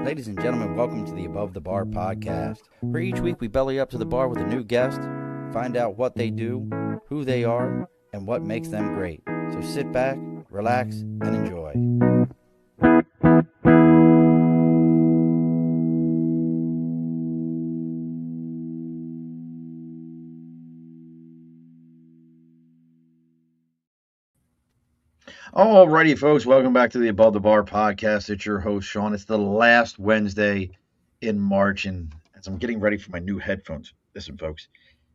Ladies and gentlemen, welcome to the Above the Bar podcast, where each week we belly up to the bar with a new guest, find out what they do, who they are, and what makes them great. So sit back, relax, and enjoy. Alrighty, folks, welcome back to the Above the Bar podcast. It's your host, Sean. It's the last Wednesday in March, and as I'm getting ready for my new headphones, listen, folks,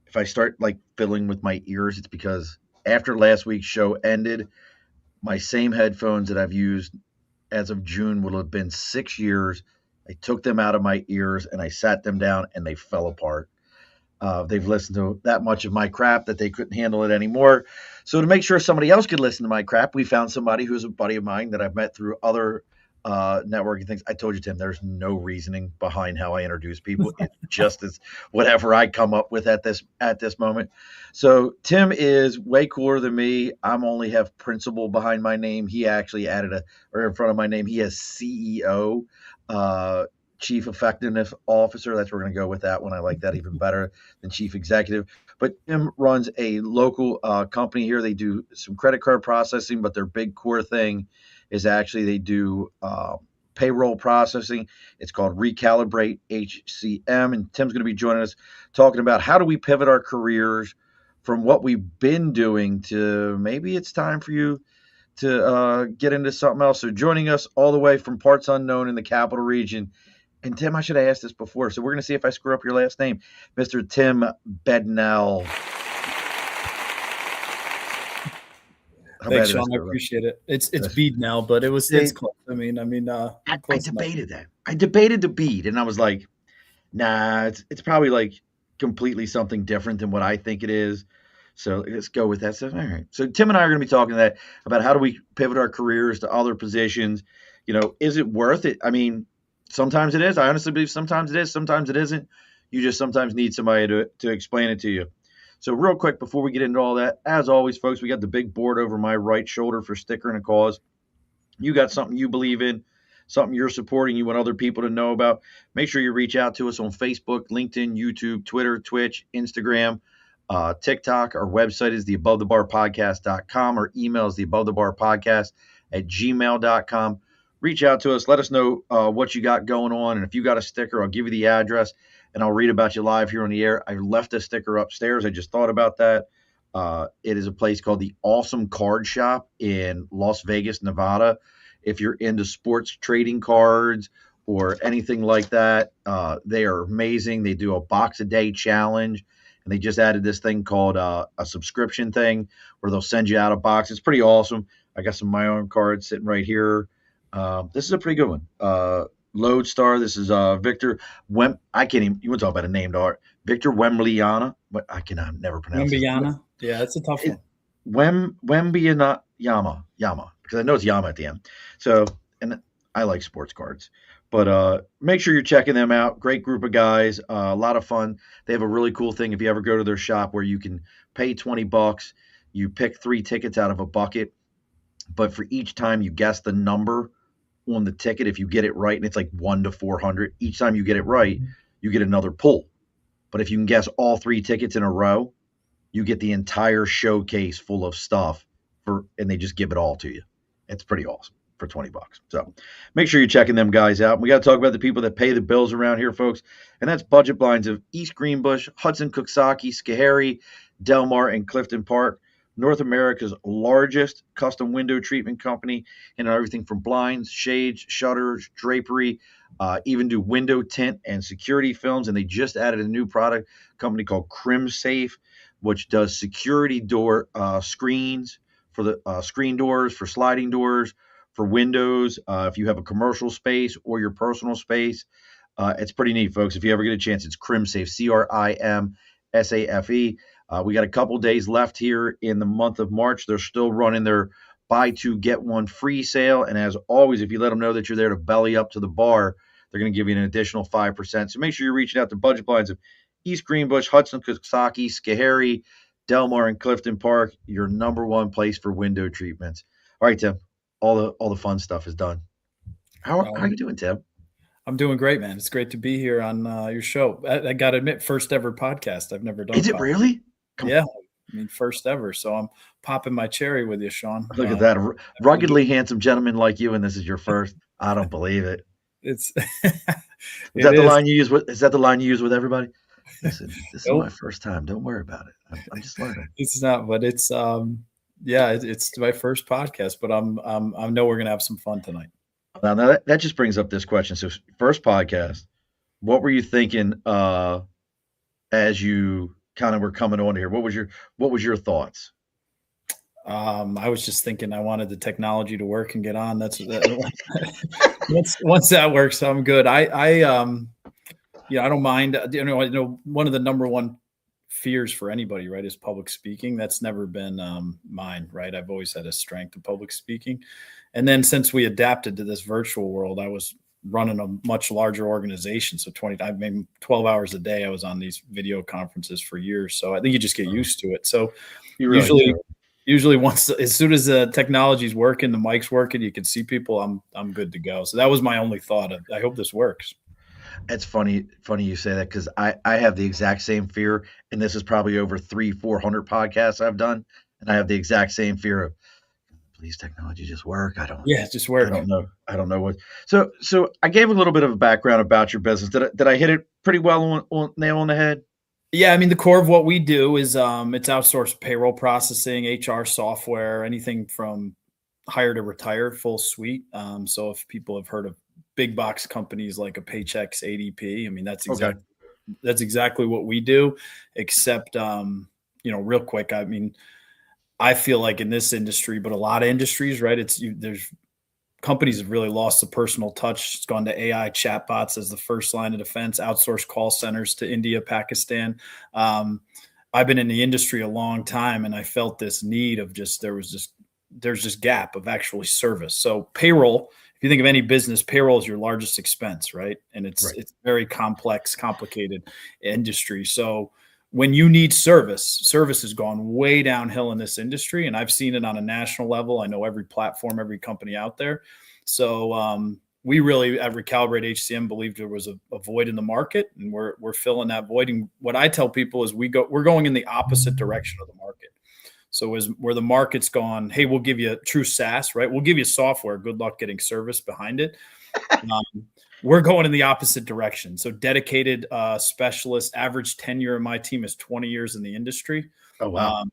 if I start fiddling with my ears, it's because after last week's show ended, my same headphones that I've used as of June will have been 6 years. I took them out of my ears and I sat them down and they fell apart. They've listened to that much of my crap that they couldn't handle it anymore. So to make sure somebody else could listen to my crap, we found somebody who's a buddy of mine that I've met through other networking things. I told you, Tim, there's no reasoning behind how I introduce people. It's just as whatever I come up with at this moment. So Tim is way cooler than me. I'm only have principal behind my name. He actually added or in front of my name, he has CEO. Chief Effectiveness Officer. That's where we're going to go with that one. I like that even better than Chief Executive. But Tim runs a local company here. They do some credit card processing, but their big core thing is actually they do payroll processing. It's called Recalibrate HCM. And Tim's going to be joining us talking about how do we pivot our careers from what we've been doing to maybe it's time for you to get into something else. So joining us all the way from parts unknown in the capital region. And Tim, I should have asked this before, so we're going to see if I screw up your last name, Mr. Tim Beadnell. Thanks, Sean. I appreciate it. It's Beadnell, but it's close. I debated that. I debated the bead, and I was like, nah, it's probably completely something different than what I think it is. So let's go with that. So, all right. So Tim and I are going to be talking about how do we pivot our careers to other positions. Is it worth it? I mean, sometimes it is. I honestly believe sometimes it is. Sometimes it isn't. You just sometimes need somebody to explain it to you. So real quick, before we get into all that, as always, folks, we got the big board over my right shoulder for Sticker and a Cause. You got something you believe in, something you're supporting, you want other people to know about. Make sure you reach out to us on Facebook, LinkedIn, YouTube, Twitter, Twitch, Instagram, TikTok. Our website is theabovethebarpodcast.com. Our email is theabovethebarpodcast@gmail.com. Reach out to us. Let us know what you got going on. And if you got a sticker, I'll give you the address and I'll read about you live here on the air. I left a sticker upstairs. I just thought about that. It is a place called the Awesome Card Shop in Las Vegas, Nevada. If you're into sports trading cards or anything like that, they are amazing. They do a box a day challenge. And they just added this thing called a subscription thing where they'll send you out a box. It's pretty awesome. I got some of my own cards sitting right here. This is a pretty good one. Lodestar. This is Victor I can't even. You want to talk about a named art? Victor Wembanyama. But I cannot never pronounce it. Wembanyama. Yeah, it's a tough one. Wembanyama. Yama. Because I know it's Yama at the end. So, and I like sports cards. But make sure you're checking them out. Great group of guys. A lot of fun. They have a really cool thing if you ever go to their shop where you can pay $20. You pick 3 tickets out of a bucket. But for each time you guess the number on the ticket, if you get it right, and it's 1 to 400, each time you get it right, you get another pull. But if you can guess all 3 tickets in a row, you get the entire showcase full of stuff and they just give it all to you. It's pretty awesome for $20. So make sure you're checking them guys out. We got to talk about the people that pay the bills around here, folks. And that's Budget Blinds of East Greenbush, Hudson, Coxsackie, Schoharie, Del Mar, and Clifton Park. North America's largest custom window treatment company, and everything from blinds, shades, shutters, drapery, even do window tint and security films. And they just added a new product company called CrimSafe, which does security door screens for the screen doors, for sliding doors, for windows. If you have a commercial space or your personal space, it's pretty neat, folks. If you ever get a chance, it's CrimSafe, CrimSafe. We got a couple days left here in the month of March. They're still running their buy 2, get 1 free sale. And as always, if you let them know that you're there to belly up to the bar, they're going to give you an additional 5%. So make sure you're reaching out to Budget Blinds of East Greenbush, Hudson, Coxsackie, Schoharie, Del Mar, and Clifton Park, your number one place for window treatments. All right, Tim, all the fun stuff is done. How are you doing, Tim? I'm doing great, man. It's great to be here on your show. I got to admit, first ever podcast. I've never done. Is it really? Yeah, I mean, first ever. So I'm popping my cherry with you, Sean. Look at that ruggedly handsome gentleman like you, and this is your first. I don't believe it. It's is that the line you use? Is that the line you use with everybody? Listen, this is my first time. Don't worry about it. I'm just learning. It's not, but it's it's my first podcast. But I know we're gonna have some fun tonight. Now that just brings up this question. So, first podcast, what were you thinking as you kind of were coming on here? What was your thoughts? I was just thinking I wanted the technology to work and get on. Once that works, I'm good. I don't mind. I know one of the number one fears for anybody, right, is public speaking. That's never been mine, right? I've always had a strength of public speaking. And then since we adapted to this virtual world, I was running a much larger organization. So I made 12 hours a day. I was on these video conferences for years. So I think you just get used to it. So usually as soon as the technology's working, the mic's working, you can see people, I'm good to go. So that was my only thought. I hope this works. It's funny you say that, because I have the exact same fear, and this is probably over 300-400 podcasts I've done, and I have the exact same fear of, please technology just work. Just work. I don't know what. So I gave a little bit of a background about your business. Did I hit it pretty well on nail on the head? Yeah, I mean, the core of what we do is it's outsourced payroll processing, HR software, anything from hire to retire, full suite. So if people have heard of big box companies like a Paychex, ADP, I mean, that's exactly what we do, except, real quick, I mean, I feel like in this industry, but a lot of industries, right, there's companies have really lost the personal touch. It's gone to AI chatbots as the first line of defense, outsourced call centers to India, Pakistan. I've been in the industry a long time, and I felt this need of there's this gap of actually service. So payroll, if you think of any business, payroll is your largest expense, right? And it's very complex, complicated industry. So when you need service has gone way downhill in this industry. And I've seen it on a national level. I know every platform, every company out there. So we really at Recalibrate HCM believed there was a void in the market, and we're filling that void. And what I tell people is we're going in the opposite direction of the market. So where the market's gone, hey, we'll give you true SaaS, right? We'll give you software. Good luck getting service behind it. We're going in the opposite direction. So dedicated specialists, average tenure in my team is 20 years in the industry. Oh, wow.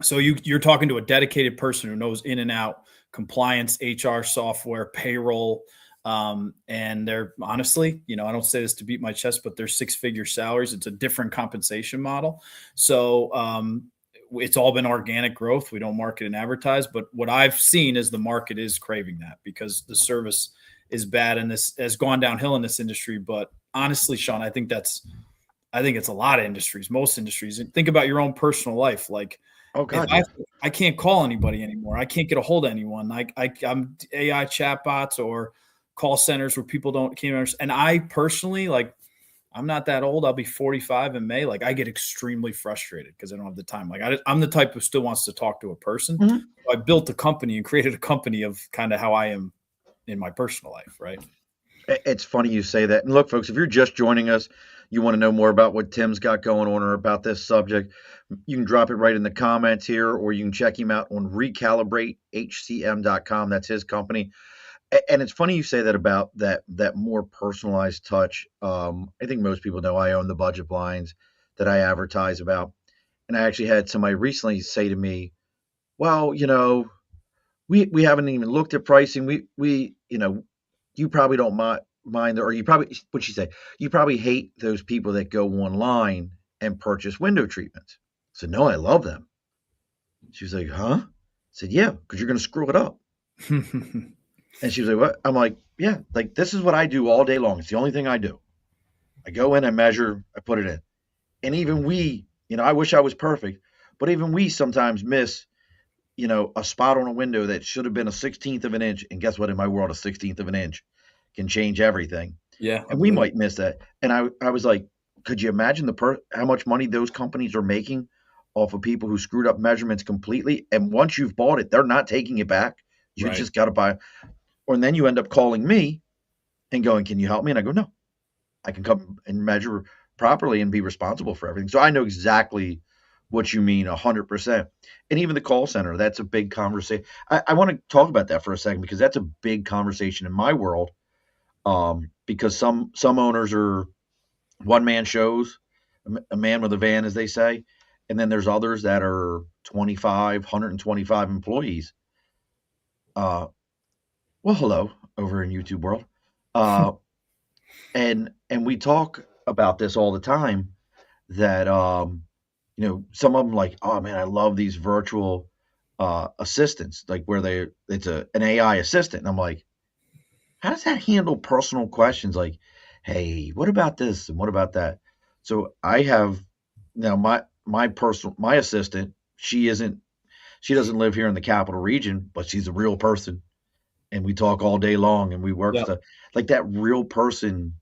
So you're talking to a dedicated person who knows in and out compliance, HR software, payroll. And they're honestly, I don't say this to beat my chest, but they're 6-figure salaries. It's a different compensation model. So it's all been organic growth. We don't market and advertise, but what I've seen is the market is craving that because the service is bad and this has gone downhill in this industry. But honestly, Sean, I think it's a lot of industries, most industries. And think about your own personal life. Like, oh God, I can't call anybody anymore. I can't get a hold of anyone. I'm AI chatbots or call centers where people can't understand. And I personally, like, I'm not that old. I'll be 45 in May. Like, I get extremely frustrated because I don't have the time. Like, I'm the type who still wants to talk to a person. Mm-hmm. I built a company and created a company of kind of how I am in my personal life, right? It's funny you say that. And look, folks, if you're just joining us, you want to know more about what Tim's got going on or about this subject, you can drop it right in the comments here, or you can check him out on recalibratehcm.com. That's his company. And it's funny you say that about that more personalized touch. I think most people know I own the budget blinds that I advertise about. And I actually had somebody recently say to me, well, we haven't even looked at pricing. We you probably don't mind, or you probably, what'd she say? You probably hate those people that go online and purchase window treatments. I said, no, I love them. She was like, huh? I said, yeah, because you're going to screw it up. And she was like, what? I'm like, yeah, like this is what I do all day long. It's the only thing I do. I go in, I measure, I put it in. And even we, I wish I was perfect, but even we sometimes miss, a spot on a window that should have been a 16th of an inch. And guess what? In my world, a 16th of an inch can change everything. Yeah. And we might miss that. And I was like, could you imagine how much money those companies are making off of people who screwed up measurements completely? And once you've bought it, they're not taking it back. You just got to buy. And then you end up calling me and going, can you help me? And I go, no, I can come and measure properly and be responsible for everything. So I know exactly what you mean 100%. And even the call center, that's a big conversation. I want to talk about that for a second because that's a big conversation in my world. Because some owners are one man shows, a man with a van, as they say. And then there's others that are 125 employees. Well, hello over in YouTube world. Uh, and we talk about this all the time that some of them like, oh man, I love these virtual assistants, like where it's an AI assistant. And I'm like, how does that handle personal questions like, hey, what about this and what about that? So I have now my assistant, she doesn't live here in the capital region, but she's a real person and we talk all day long and we work Yep. stuff like that real person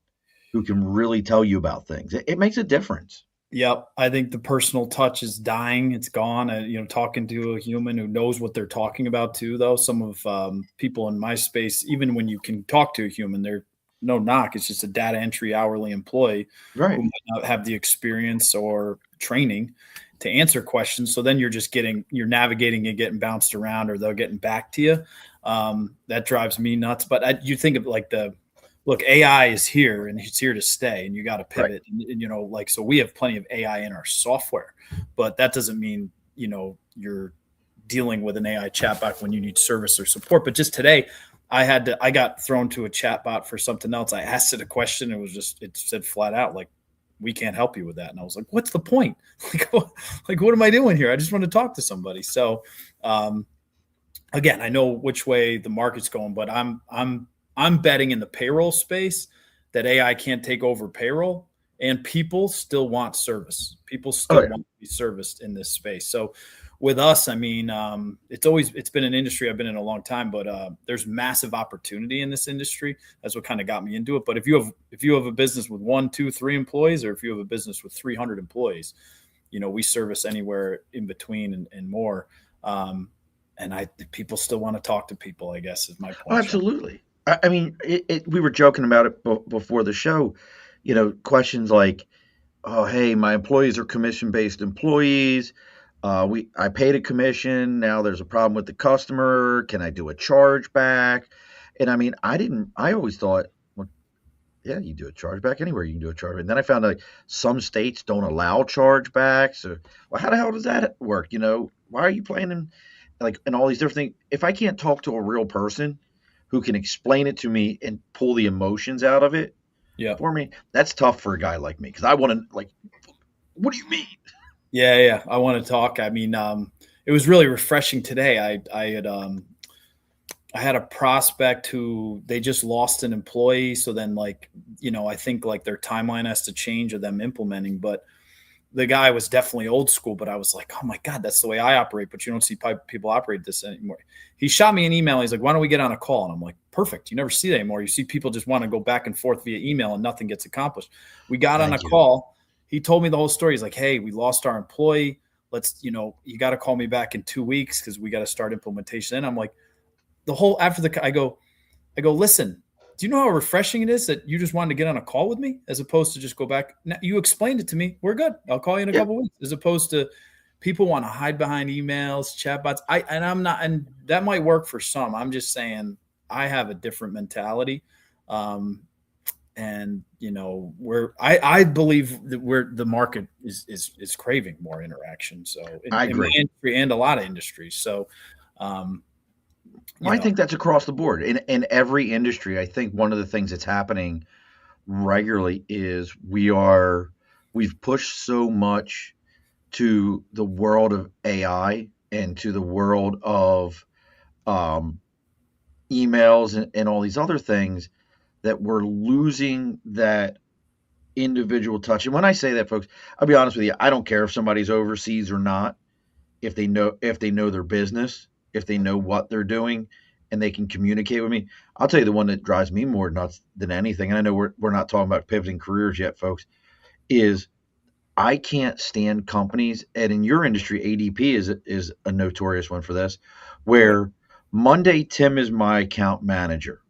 who can really tell you about things. It makes a difference. Yep. I think the personal touch is dying. It's gone. Talking to a human who knows what they're talking about too, though. Some of people in my space, even when you can talk to a human, they're no knock. It's just a data entry hourly employee Right. who might not have the experience or training to answer questions. So then you're navigating and getting bounced around, or they're getting back to you. That drives me nuts. But you think of like look, AI is here and it's here to stay, and you got to pivot. Right. And, so we have plenty of AI in our software, but that doesn't mean, you're dealing with an AI chatbot when you need service or support. But just today, I got thrown to a chatbot for something else. I asked it a question. It said flat out, like, we can't help you with that. And I was like, what's the point? Like, what am I doing here? I just want to talk to somebody. So, again, I know which way the market's going, but I'm betting in the payroll space that AI can't take over payroll, and people still want service. People still want to be serviced in this space. So with us, I mean, it's been an industry I've been in a long time, but there's massive opportunity in this industry. That's what kind of got me into it. But if you have a business with 1, 2, 3 employees, or if you have a business with 300 employees, we service anywhere in between and more. And people still want to talk to people, I guess, is my point. Oh, absolutely. I mean, we were joking about it before the show, questions like, oh, hey, my employees are commission-based employees. I paid a commission. Now there's a problem with the customer. Can I do a chargeback? And I mean, I always thought, well, yeah, you do a chargeback anywhere. You can do a chargeback. And then I found out some states don't allow chargebacks. Well, how the hell does that work? Why are you playing in all these different things? If I can't talk to a real person who can explain it to me and pull the emotions out of it for me, that's tough for a guy like me, because I want to, what do you mean? Yeah. I want to talk. I mean, it was really refreshing today. I had a prospect who they just lost an employee. So then I think their timeline has to change of them implementing, but the guy was definitely old school, but I was like, oh my God, that's the way I operate. But you don't see people operate this anymore. He shot me an email. He's like, why don't we get on a call? And I'm like, perfect. You never see that anymore. You see people just want to go back and forth via email and nothing gets accomplished. We got on a call. He told me the whole story. He's like, hey, we lost our employee. You got to call me back in 2 weeks because we got to start implementation. And I'm like, I go, listen, do you know how refreshing it is that you just wanted to get on a call with me as opposed to just go back? Now, you explained it to me. We're good. I'll call you in a couple of weeks, as opposed to people want to hide behind emails, chatbots. I'm not, and that might work for some. I'm just saying I have a different mentality. And I believe that the market is craving more interaction. So I agree. In my industry and a lot of industries. So, I think that's across the board in every industry. I think one of the things that's happening regularly is we've pushed so much to the world of AI and to the world of emails and all these other things that we're losing that individual touch. And when I say that, folks, I'll be honest with you, I don't care if somebody's overseas or not, if they know their business, if they know what they're doing and they can communicate with me. I'll tell you the one that drives me more nuts than anything, and I know we're not talking about pivoting careers yet, folks, is I can't stand companies, and in your industry, ADP is a notorious one for this, where Monday Tim is my account manager.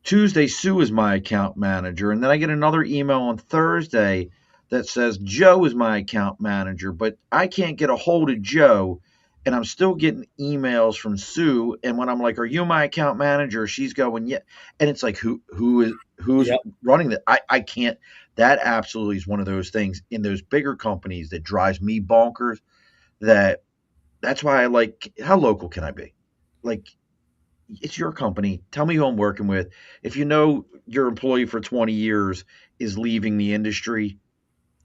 Tuesday, Sue is my account manager. And then I get another email on Thursday that says Joe is my account manager, but I can't get a hold of Joe. And I'm still getting emails from Sue. And when I'm like, "Are you my account manager?" She's going, "Yeah." And it's like, who's Yep. running that? I can't. That absolutely is one of those things in those bigger companies that drives me bonkers. That's why I like, how local can I be? Like, it's your company. Tell me who I'm working with. If you know your employee for 20 years is leaving the industry,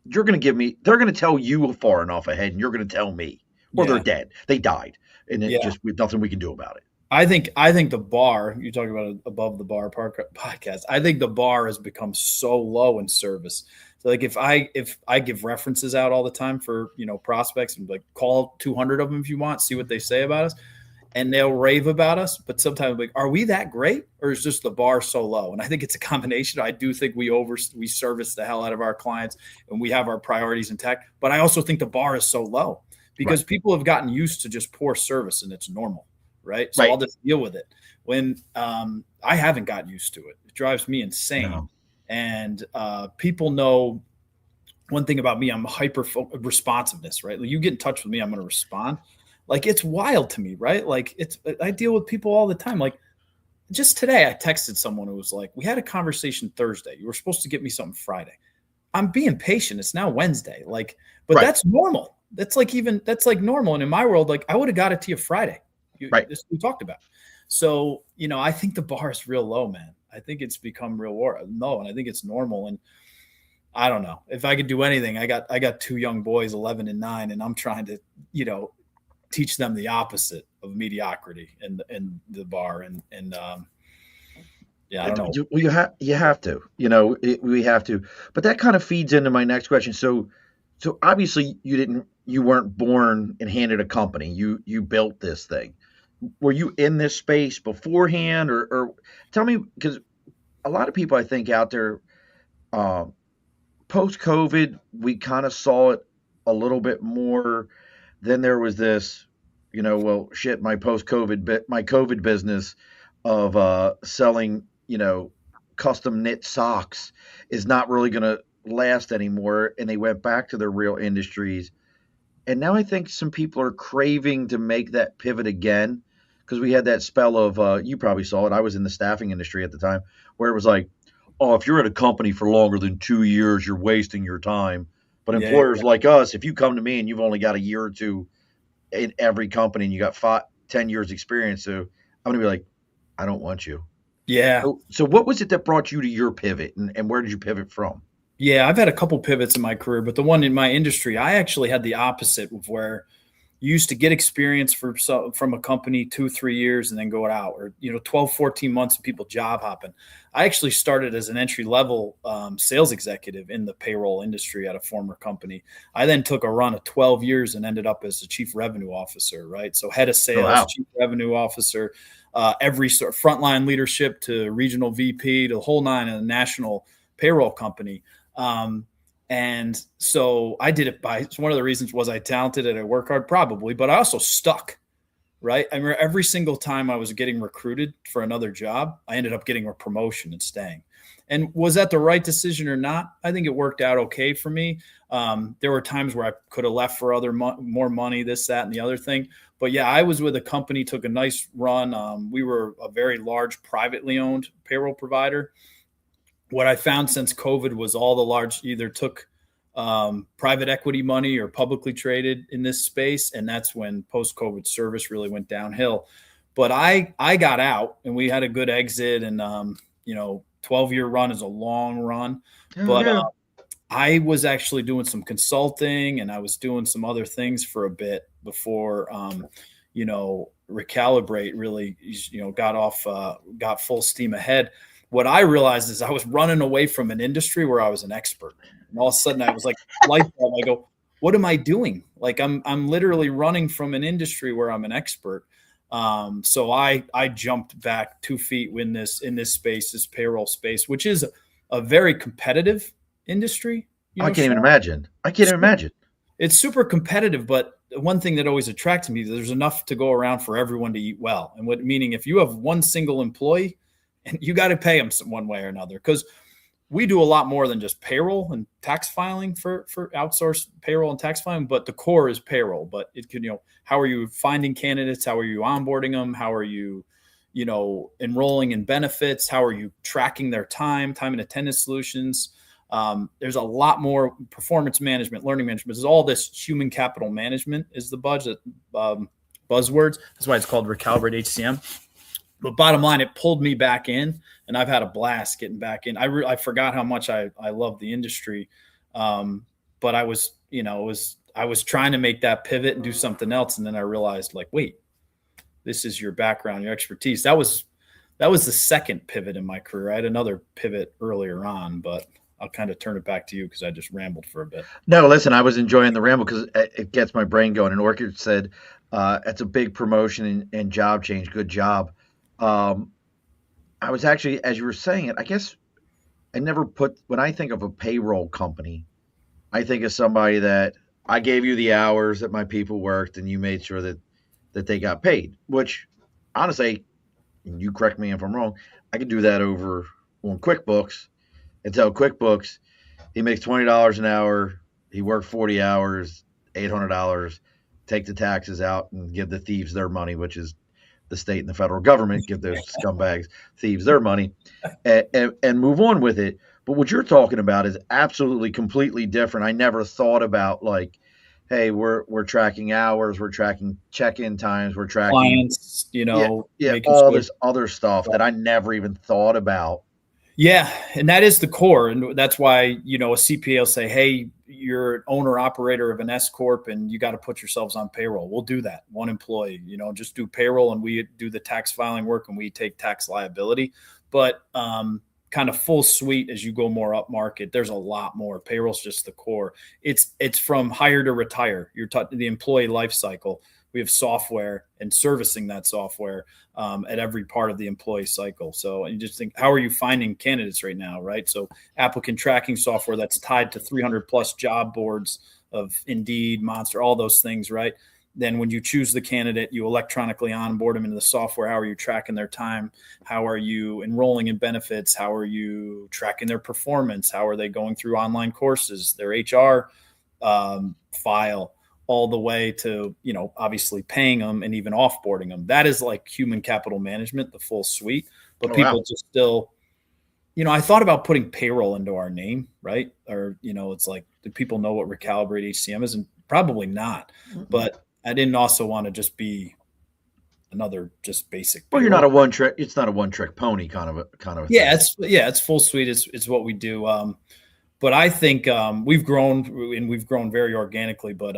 they're going to tell you far enough ahead and you're going to tell me, or they're Yeah. dead. They died. And it Yeah. just, with nothing we can do about it. I think the bar, you talk about above the bar podcast. I think the bar has become so low in service. So like if I give references out all the time for, prospects, and like call 200 of them if you want, see what they say about us, and they'll rave about us. But sometimes like, are we that great, or is just the bar so low? And I think it's a combination. I do think we service the hell out of our clients and we have our priorities intact. But I also think the bar is so low because Right. people have gotten used to just poor service and it's normal. Right. So I'll Right. just deal with it. When I haven't gotten used to it. It drives me insane. No. And people know one thing about me, I'm hyper responsiveness, right? Like you get in touch with me, I'm going to respond. Like it's wild to me, right? Like I deal with people all the time. Like just today, I texted someone who was like, we had a conversation Thursday. You were supposed to get me something Friday. I'm being patient. It's now Wednesday. Like, but Right. that's normal. That's like normal. And in my world, like I would have got it to you Friday. Right. This we talked about. So, I think the bar is real low, man. I think it's become real low, and I think it's normal. And I don't know if I could do anything. I got two young boys, 11 and 9, and I'm trying to, teach them the opposite of mediocrity and the bar. Yeah, I don't know. Well, you have to, we have to. But that kind of feeds into my next question. So obviously you weren't born and handed a company. You built this thing. Were you in this space beforehand, or tell me, because a lot of people I think out there, um, post COVID, we kind of saw it a little bit more. Then there was this, well, shit, my COVID business of selling, custom knit socks is not really going to last anymore. And they went back to their real industries. And now I think some people are craving to make that pivot again, because we had that spell of, you probably saw it. I was in the staffing industry at the time, where it was like, oh, if you're at a company for longer than 2 years, you're wasting your time. But Yeah, employers like us, if you come to me and you've only got a year or two in every company and you got 10 years experience, so I'm going to be like, I don't want you. yeah, So what was it that brought you to your pivot, and where did you pivot from? yeah. I've had a couple pivots in my career, but the one in my industry, I actually had the opposite of where you used to get experience from a company 2-3 years and then go out, or 12, 14 months of people job hopping. I actually started as an entry level sales executive in the payroll industry at a former company. I then took a run of 12 years and ended up as the chief revenue officer, right? So head of Oh, sales, wow. chief revenue officer, every sort of frontline leadership to regional VP to the whole nine in a national payroll company. And so I did it it's one of the reasons, was I talented and I work hard? Probably, but I also stuck, right? I remember every single time I was getting recruited for another job, I ended up getting a promotion and staying. And was that the right decision or not? I think it worked out okay for me. There were times where I could have left for more money, this, that, and the other thing. But yeah, I was with a company, took a nice run. We were a very large privately owned payroll provider. What I found since COVID was all the large either took private equity money or publicly traded in this space. And that's when post-COVID service really went downhill. But I got out and we had a good exit, and 12-year run is a long run. Oh, But yeah. I was actually doing some consulting and I was doing some other things for a bit before, Recalibrate really, got full steam ahead. What I realized is I was running away from an industry where I was an expert. And all of a sudden I was like, light bulb, I go, what am I doing? Like I'm literally running from an industry where I'm an expert. So I jumped back 2 feet in this space, this payroll space, which is a very competitive industry. I can't even Sean. imagine. I can't even imagine. It's super competitive, but one thing that always attracted me, there's enough to go around for everyone to eat well. And meaning if you have one single employee and you got to pay them one way or another, because we do a lot more than just payroll and tax filing for outsourced payroll and tax filing, but the core is payroll. But it can, how are you finding candidates? How are you onboarding them? How are you, enrolling in benefits? How are you tracking their time and attendance solutions? There's a lot more performance management, learning management. There's all this human capital management is the buzzwords. That's why it's called Recalibrate HCM. But bottom line, it pulled me back in, and I've had a blast getting back in. I forgot how much I love the industry, but I was trying to make that pivot and do something else, and then I realized, like, wait, this is your background, your expertise. That was the second pivot in my career. I had another pivot earlier on, but I'll kind of turn it back to you because I just rambled for a bit. No, listen, I was enjoying the ramble because it gets my brain going. And Orchid said, it's a big promotion and job change. Good job. I was actually, as you were saying it, I guess I never when I think of a payroll company, I think of somebody that I gave you the hours that my people worked and you made sure that they got paid, which honestly, and you correct me if I'm wrong, I could do that over on QuickBooks and tell QuickBooks he makes $20 an hour, he worked 40 hours, $800, take the taxes out and give the thieves their money, which is the state and the federal government, give those scumbags, thieves, their money, and move on with it. But what you're talking about is absolutely completely different. I never thought about, like, hey, we're tracking hours, we're tracking check-in times, we're tracking clients, all this other stuff that I never even thought about. Yeah, and that is the core, and that's why a CPA will say, "Hey, you're an owner operator of an S corp, and you got to put yourselves on payroll." We'll do that, one employee. Just do payroll, and we do the tax filing work, and we take tax liability. But kind of full suite as you go more up market, there's a lot more. Payroll's just the core. It's from hire to retire. You're the employee life cycle. We have software and servicing that software at every part of the employee cycle. So you just think, how are you finding candidates right now, right? So applicant tracking software that's tied to 300 plus job boards of Indeed, Monster, all those things, right? Then when you choose the candidate, you electronically onboard them into the software. How are you tracking their time? How are you enrolling in benefits? How are you tracking their performance? How are they going through online courses, their HR file? All the way to, obviously paying them and even offboarding them. That is like human capital management, the full suite. But people just still, I thought about putting payroll into our name, right? Or, it's like, do people know what Recalibrate HCM is? And probably not. Mm-hmm. But I didn't also want to just be another just basic. Well, you're not a one trick. It's not a one trick pony kind of. Yeah, it's full suite. It's what we do. But I think we've grown very organically. But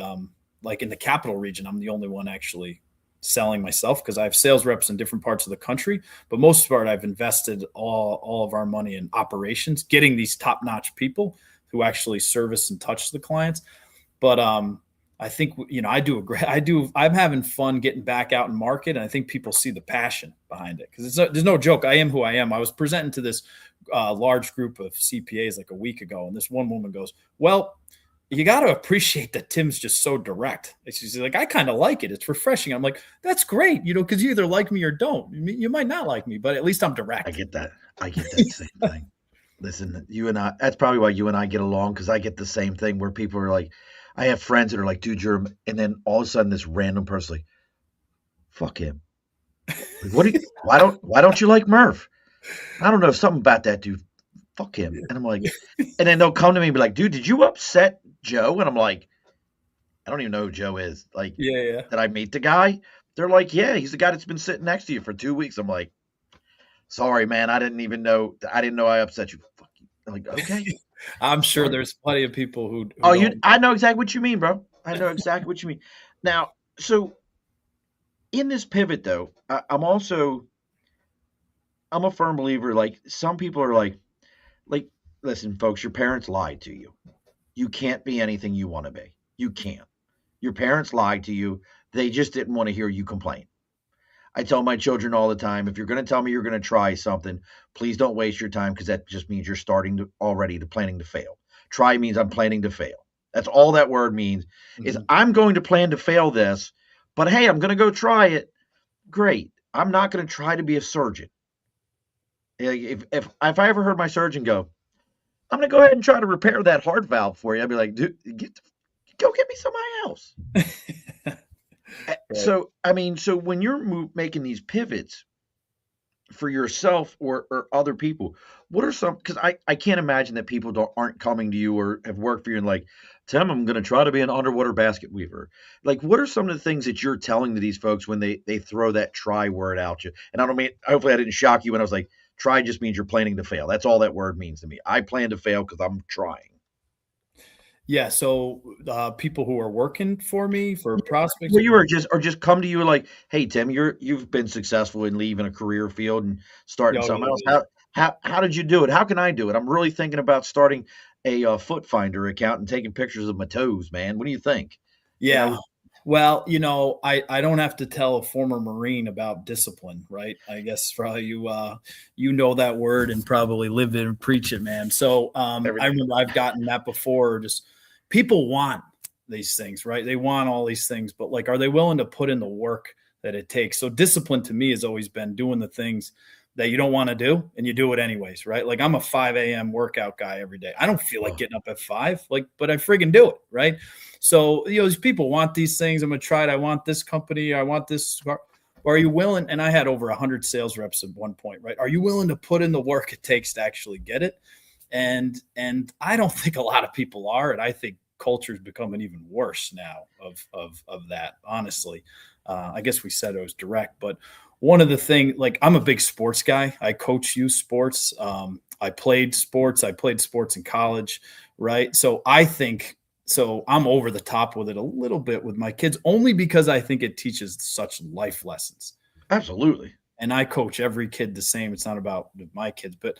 like in the capital region, I'm the only one actually selling myself because I have sales reps in different parts of the country. But most of the part, I've invested all of our money in operations, getting these top-notch people who actually service and touch the clients. But I think I'm having fun getting back out in market, and I think people see the passion behind it because there's no joke. I am who I am. I was presenting to this large group of CPAs like a week ago, and this one woman goes, "Well, you got to appreciate that Tim's just so direct." And she's like, "I kind of like it. It's refreshing." I'm like, "That's great, because you either like me or don't. You might not like me, but at least I'm direct." I get that same thing. Listen, you and I, that's probably why you and I get along, because I get the same thing where people are like, I have friends that are like, "Dude, you're," and then all of a sudden this random person like, "Fuck him." Like, why don't you like Murph? I don't know, something about that dude. Fuck him. And I'm like, and then they'll come to me and be like, "Dude, did you upset Joe?" And I'm like, I don't even know who Joe is. Like, yeah. Did I meet the guy? They're like, "Yeah, he's the guy that's been sitting next to you for 2 weeks." I'm like, "Sorry, man. I didn't know I upset you." Fuck you. I'm like, okay. I'm sure there's plenty of people who I know exactly what you mean, bro. I know exactly what you mean. Now, so in this pivot, though, I'm a firm believer. Like, some people are like, listen, folks, your parents lied to you. You can't be anything you want to be. You can't. Your parents lied to you. They just didn't want to hear you complain. I tell my children all the time, if you're going to tell me you're going to try something, please don't waste your time, because that just means you're starting to planning to fail. Try means I'm planning to fail. That's all that word means, is I'm going to plan to fail this, but hey, I'm going to go try it. Great. I'm not going to try to be a surgeon. If I ever heard my surgeon go, I'm going to go ahead and try to repair that heart valve for you, I'd be like, dude, go get me somebody else. Right. So, I mean, so when you're making these pivots for yourself or other people, what are some, because I can't imagine that people aren't coming to you or have worked for you and like, Tim, I'm going to try to be an underwater basket weaver. Like, what are some of the things that you're telling to these folks when they throw that try word out you? And I don't mean, hopefully I didn't shock you when I was like, try just means you're planning to fail. That's all that word means to me. I plan to fail because I'm trying. Yeah. So people who are working for me for prospects Well, or you are just come to you like, hey Tim, you've been successful in leaving a career field and starting oh, something yeah, else. yeah. How did you do it? How can I do it? I'm really thinking about starting a foot finder account and taking pictures of my toes, man. What do you think? You Yeah. know, Well, I don't have to tell a former Marine about discipline, right? I guess probably you know that word and probably live it and preach it, man. So every I day. remember I've gotten that before. Just people want these things, right? They want all these things, but like, are they willing to put in the work that it takes? So discipline to me has always been doing the things that you don't want to do and you do it anyways, right? Like I'm a 5 a.m. workout guy every day. I don't feel like Oh, getting up at 5, like, but I friggin' do it, right? So, these people want these things. I'm going to try it. I want this company. I want this. Are you willing? And I had over 100 sales reps at one point, right? Are you willing to put in the work it takes to actually get it? And I don't think a lot of people are. And I think culture is becoming even worse now of that, honestly. I guess we said it was direct, but one of the things, like I'm a big sports guy. I coach youth sports. I played sports. I played sports in college, right? So I think so I'm over the top with it a little bit with my kids, only because I think it teaches such life lessons. absolutely. And I coach every kid the same. It's not about my kids, but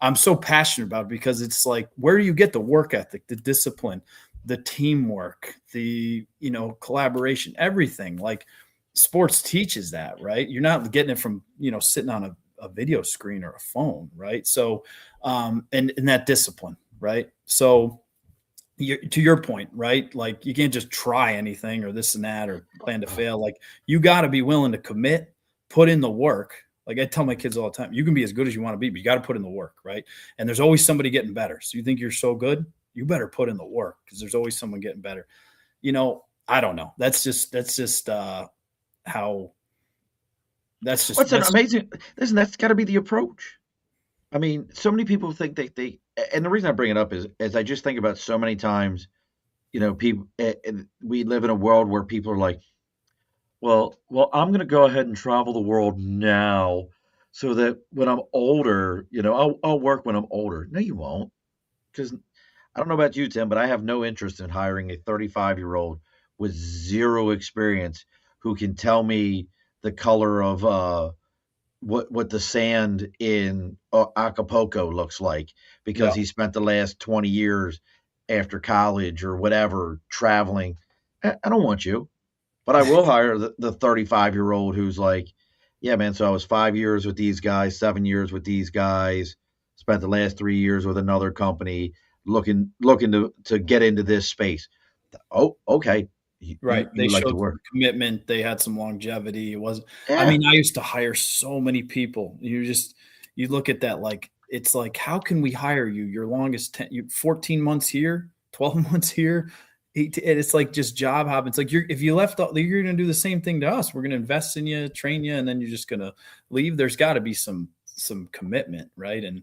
I'm so passionate about it because it's like, where do you get the work ethic, the discipline, the teamwork, the, collaboration, everything? Like sports teaches that, right? You're not getting it from, sitting on a video screen or a phone, right? So, and that discipline, right? So, to your point, right? Like you can't just try anything or this and that or plan to fail. Like you got to be willing to commit, put in the work. Like I tell my kids all the time, you can be as good as you want to be, but you got to put in the work, right? And there's always somebody getting better. So you think you're so good, you better put in the work because there's always someone getting better. I don't know. That's just how What's an that's amazing? Listen, that's got to be the approach. I mean, so many people think and the reason I bring it up is I just think about so many times, people. We live in a world where people are like, well, I'm going to go ahead and travel the world now so that when I'm older, I'll work when I'm older. No, you won't. Because I don't know about you, Tim, but I have no interest in hiring a 35-year-old with zero experience who can tell me the color of what the sand in Acapulco looks like yeah, because he spent the last 20 years after college or whatever traveling. I don't want you. But I will hire the 35-year-old who's like, yeah, man, so I was 5 years with these guys, 7 years with these guys, spent the last 3 years with another company looking to get into this space. Oh, okay. You, right. you, They you like to showed work. some commitment. They had some longevity. It wasn't. I Yeah. mean, I used to hire so many people. You look at that like it's like, how can we hire you? Your longest 14 months here, 12 months here. And it's like just job hopping. It's like if you left, you're going to do the same thing to us. We're going to invest in you, train you, and then you're just going to leave. There's got to be some commitment, right? And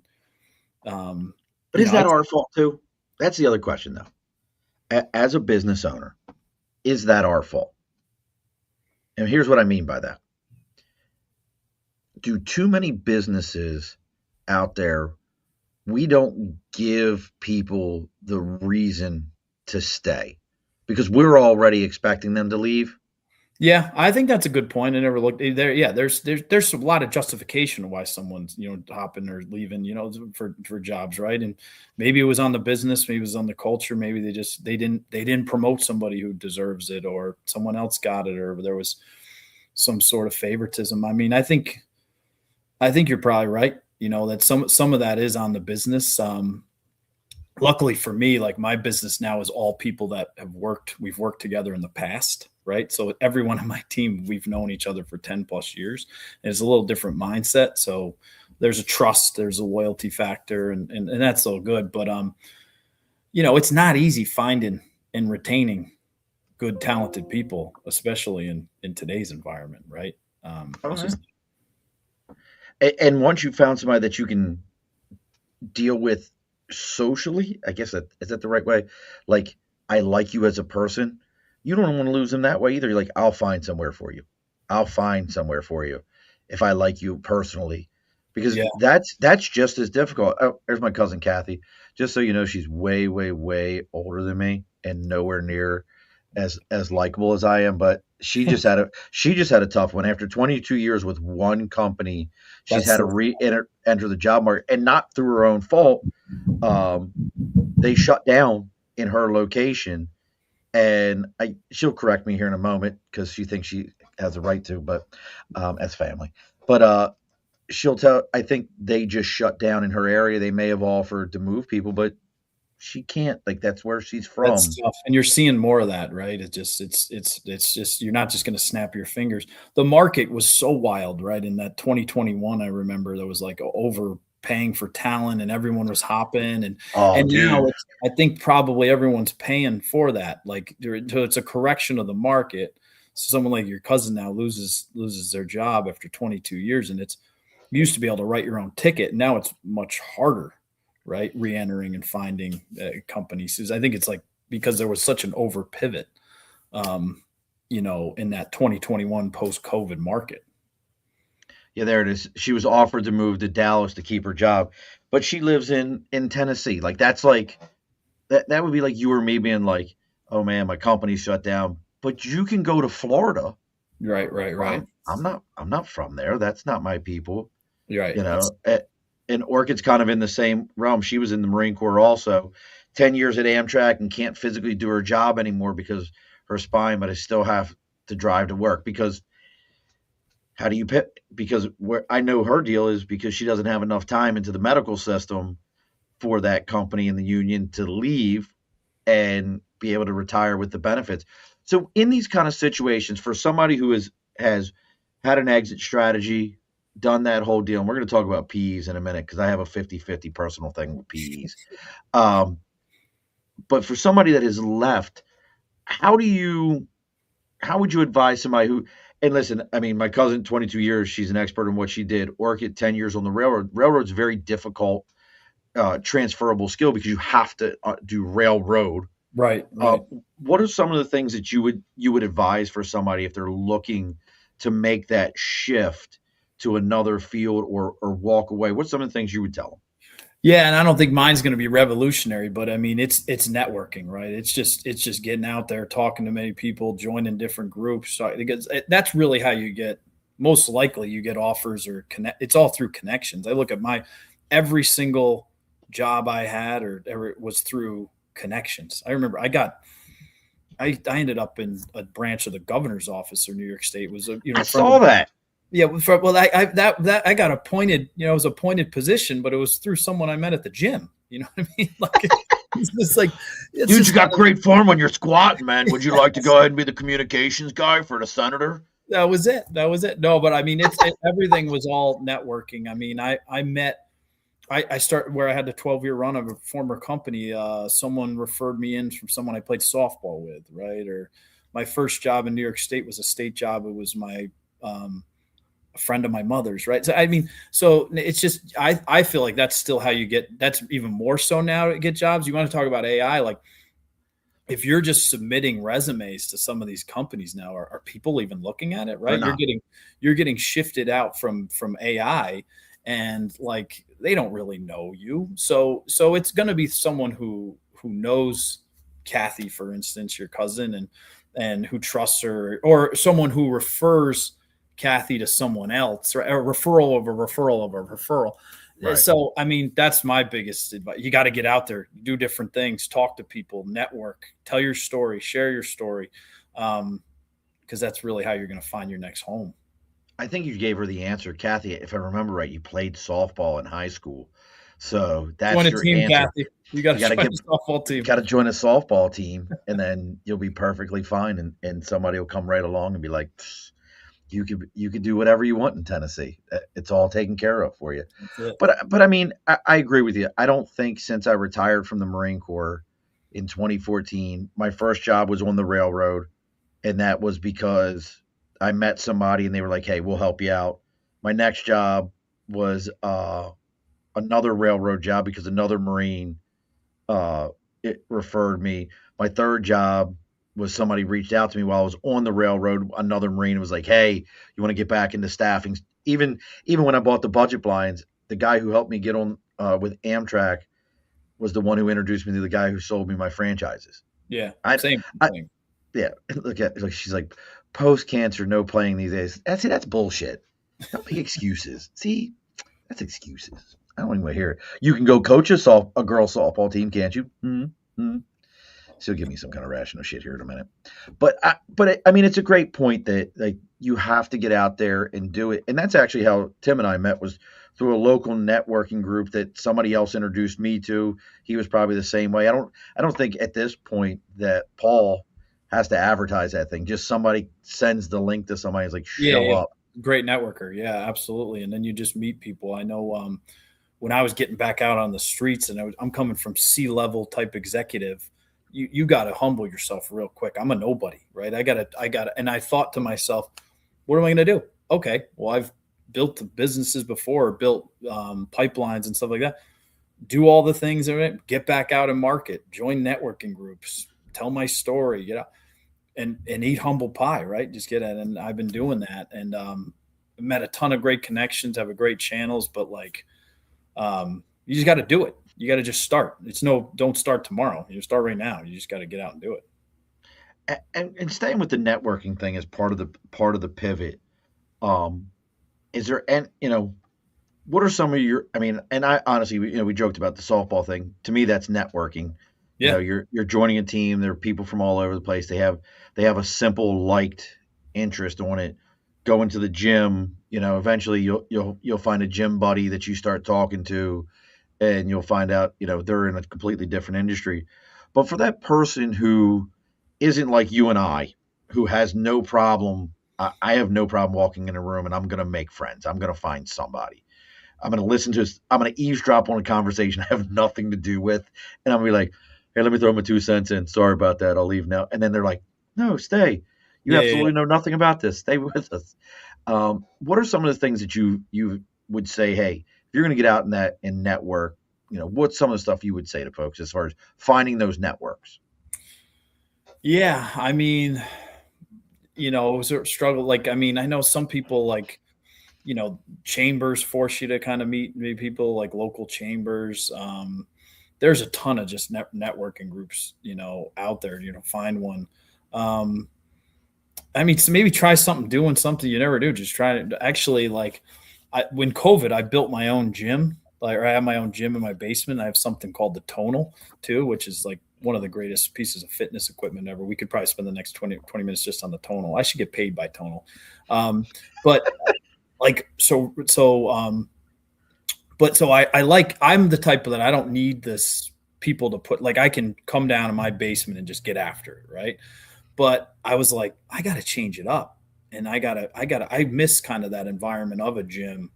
um, But is I that our fault too? That's the other question, though. As a business owner, is that our fault? And here's what I mean by that. Do too many businesses out there, we don't give people the reason to stay because we're already expecting them to leave. Yeah, I think that's a good point. I never looked there. Yeah, there's a lot of justification of why someone's hopping or leaving, for jobs, right? And maybe it was on the business, maybe it was on the culture, maybe they didn't promote somebody who deserves it, or someone else got it, or there was some sort of favoritism. I mean, I think you're probably right. That some of that is on the business. Luckily for me, like my business now is all people that we've worked together in the past, right? So everyone on my team, we've known each other for 10 plus years, and it's a little different mindset. So there's a trust, there's a loyalty factor, and that's all good. But it's not easy finding and retaining good, talented people, especially in today's environment, right? It's just And once you found somebody that you can deal with socially, I guess is that the right way? Like, I like you as a person. You don't want to lose them that way either. You're like, I'll find somewhere for you. I'll find somewhere for you if I like you personally, because yeah, that's just as difficult. Oh, there's my cousin Kathy. Just so you know, she's way, way, way older than me and nowhere near as likable as I am. But she just had a tough one. After 22 years with one company, she's that's had to enter the job market, and not through her own fault. Um, they shut down in her location, and she'll correct me here in a moment because she thinks she has a right to, but as family. But she'll tell. I think they just shut down in her area. They may have offered to move people, but she can't. Like, that's where she's That's from. tough, and you're seeing more of that, right? It's just you're not just going to snap your fingers. The market was so wild, right? In that 2021, I remember there was like overpaying for talent, and everyone was hopping, Oh, and now dude. I think probably everyone's paying for that. Like, so it's a correction of the market. So someone like your cousin now loses their job after 22 years, and it's you used to be able to write your own ticket. Now it's much harder, right? Re-entering and finding companies. I think it's like because there was such an over pivot, in that 2021 post-COVID market. Yeah, there it is. She was offered to move to Dallas to keep her job, but she lives in Tennessee. Like, that's like that would be like you or me being like, "Oh man, my company shut down." But you can go to Florida. Right, right, Well, right. I'm not from there. That's not my people. You're right. You That's know. And Orchid's kind of in the same realm. She was in the Marine Corps also, 10 years at Amtrak, and can't physically do her job anymore because her spine, but I still have to drive to work because how do you pick? Because where I know her deal is because she doesn't have enough time into the medical system for that company and the union to leave and be able to retire with the benefits. So in these kind of situations, for somebody who has had an exit strategy, done that whole deal, and we're going to talk about PEs in a minute because I have a 50-50 personal thing with PEs. Um, but for somebody that has left, how do you how would you advise somebody who, and listen, I mean, my cousin, 22 years, she's an expert in what she did. Orchid, 10 years on the railroad. Railroad's very difficult, transferable skill because you have to do railroad. right, Uh, right. what are some of the things that you would advise for somebody if they're looking to make that shift to another field or walk away? What's some of the things you would tell them? Yeah, and I don't think mine's going to be revolutionary, but I mean, it's networking, right? It's just getting out there, talking to many people, joining different groups. So because that's really how you get most likely you get offers or connect. It's all through connections. I look at my every single job I had or ever was through connections. I remember I ended up in a branch of the governor's office in New York State. It was I a friend of saw that. yeah, well, I got appointed. It was appointed position, but it was through someone I met at the gym. You know what I mean? Like it's just like it's Dude, you just got great form when you're squatting, man. Would you like to go ahead and be the communications guy for the senator? that was it. That was it. No, but I mean, everything was all networking. I mean, I met. I started where I had the 12-year run of a former company. Someone referred me in from someone I played softball with, right? Or my first job in New York State was a state job. It was my a friend of my mother's, right? So I mean, so it's just I feel like that's still how you get. That's even more so now to get jobs. You want to talk about AI, like if you're just submitting resumes to some of these companies now, are people even looking at it? They're Right? You're not. getting shifted out from AI, and like they don't really know you. So it's going to be someone who knows Kathy, for instance, your cousin, and who trusts her, or someone who refers Kathy to someone else, or a referral of a referral of a referral. Right. So, I mean, that's my biggest advice. You got to get out there, do different things, talk to people, network, tell your story, share your story, because that's really how you're going to find your next home. I think you gave her the answer, Kathy. If I remember right, you played softball in high school, so Join that's a your team, answer. Kathy. You got You to got to join get, a softball you team. got to join a softball team, and then you'll be perfectly fine. And somebody will come right along and be like, you could do whatever you want in Tennessee. It's all taken care of for you. That's it. But I mean, I agree with you. I don't think since I retired from the Marine Corps in 2014, my first job was on the railroad, and that was because I met somebody and they were like, "Hey, we'll help you out." My next job was another railroad job because another Marine it referred me. My third job was somebody reached out to me while I was on the railroad. Another Marine was like, "Hey, you want to get back into staffing?" Even when I bought the budget blinds, the guy who helped me get on with Amtrak was the one who introduced me to the guy who sold me my franchises. Yeah, I, same I thing. yeah. Look, she's like, post cancer, no playing these days. That's bullshit. Don't make excuses. See, that's excuses. I don't even want to hear it. You can go coach a girl softball team, can't you? Mm-hmm. She'll give me some kind of rational shit here in a minute. But I mean, it's a great point that like you have to get out there and do it. And that's actually how Tim and I met, was through a local networking group that somebody else introduced me to. He was probably the same way. I don't think at this point that Paul has to advertise that thing. Just somebody sends the link to somebody, like, show Yeah. up. Great networker. Yeah, absolutely. And then you just meet people. I know when I was getting back out on the streets and I'm coming from C-level type executive, you got to humble yourself real quick. I'm a nobody, right? I got to, and I thought to myself, what am I going to do? Okay, well, I've built businesses before, built pipelines and stuff like that. Do all the things, get back out and market, join networking groups, tell my story, and eat humble pie, right? Just get it. And I've been doing that, and met a ton of great connections, have a great channels, but like, you just got to do it. You got to just start. Don't start tomorrow. You start right now. You just got to get out and do it. And staying with the networking thing as part of the pivot, is there, and what are some of your, I mean, and I honestly, we joked about the softball thing. To me, that's networking. Yeah. You're joining a team. There are people from all over the place. They have a simple liked interest on it. Going to the gym, eventually you'll find a gym buddy that you start talking to, and you'll find out, they're in a completely different industry. But for that person who isn't like you and I, who has no problem, I have no problem walking in a room and I'm going to make friends. I'm going to find somebody. I'm going to eavesdrop on a conversation I have nothing to do with. And I'm going to be like, "Hey, let me throw my 2 cents in. Sorry about that. I'll leave now." And then they're like, "No, stay. You absolutely know nothing about this. Stay with us." What are some of the things that you would say, hey, if you're going to get out and network, what's some of the stuff you would say to folks as far as finding those networks? Yeah. I mean, it was a struggle. Like, I mean, I know some people like, chambers force you to kind of meet people, like local chambers. There's a ton of just networking groups, out there, find one. I mean, so maybe try doing something you never do. Just try to actually, like, when COVID, I built my own gym. Like, I have my own gym in my basement. I have something called the Tonal too, which is like one of the greatest pieces of fitness equipment ever. We could probably spend the next 20 minutes just on the Tonal. I should get paid by Tonal. But like, I'm the type that I don't need this people to put, like, I can come down in my basement and just get after it. Right. But I was like, I got to change it up. And I miss kind of that environment of a gym.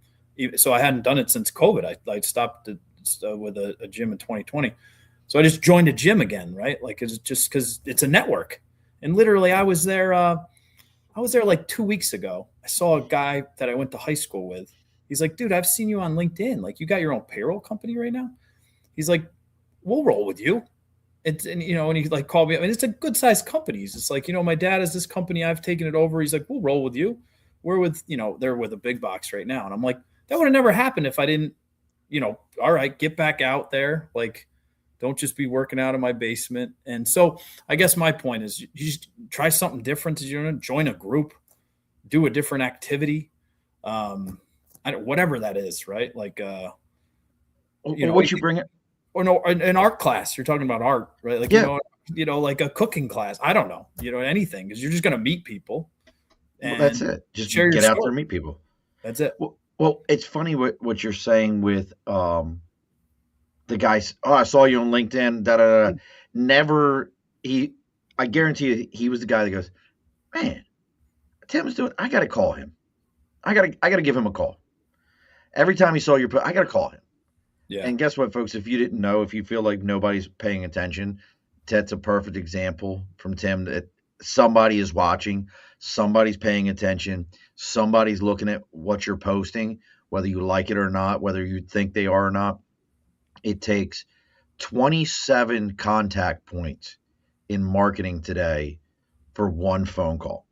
So I hadn't done it since COVID. I stopped with a gym in 2020. So I just joined a gym again, right? Like, it's just because it's a network. And literally I was there like 2 weeks ago. I saw a guy that I went to high school with. He's like, "Dude, I've seen you on LinkedIn. Like, you got your own payroll company right now?" He's like, "We'll roll with you." And he like called me up, and it's a good sized company. He's just like, "My dad has this company. I've taken it over." He's like, "We'll roll with you. We're with, they're with a big box right now." And I'm like, that would have never happened if I didn't, all right, get back out there. Like, don't just be working out in my basement. And so I guess my point is, you just try something different. Join a group, do a different activity. Whatever that is, right? Like, What you bring it? Or no, an art class. You're talking about art, right? Like, Yeah. Like a cooking class. I don't know, anything, because you're just going to meet people. Well, that's it. Just share get your out there story. and meet people. That's it. Well, it's funny what you're saying with the guys. "Oh, I saw you on LinkedIn. Da da da." Never. I guarantee you, he was the guy that goes, "Man, Tim's doing. I got to call him. I got to give him a call. Every time he saw your post, I got to call him. Yeah. And guess what, folks? If you didn't know, if you feel like nobody's paying attention, that's a perfect example from Tim that somebody is watching, somebody's paying attention, somebody's looking at what you're posting, whether you like it or not, whether you think they are or not. It takes 27 contact points in marketing today for one phone call.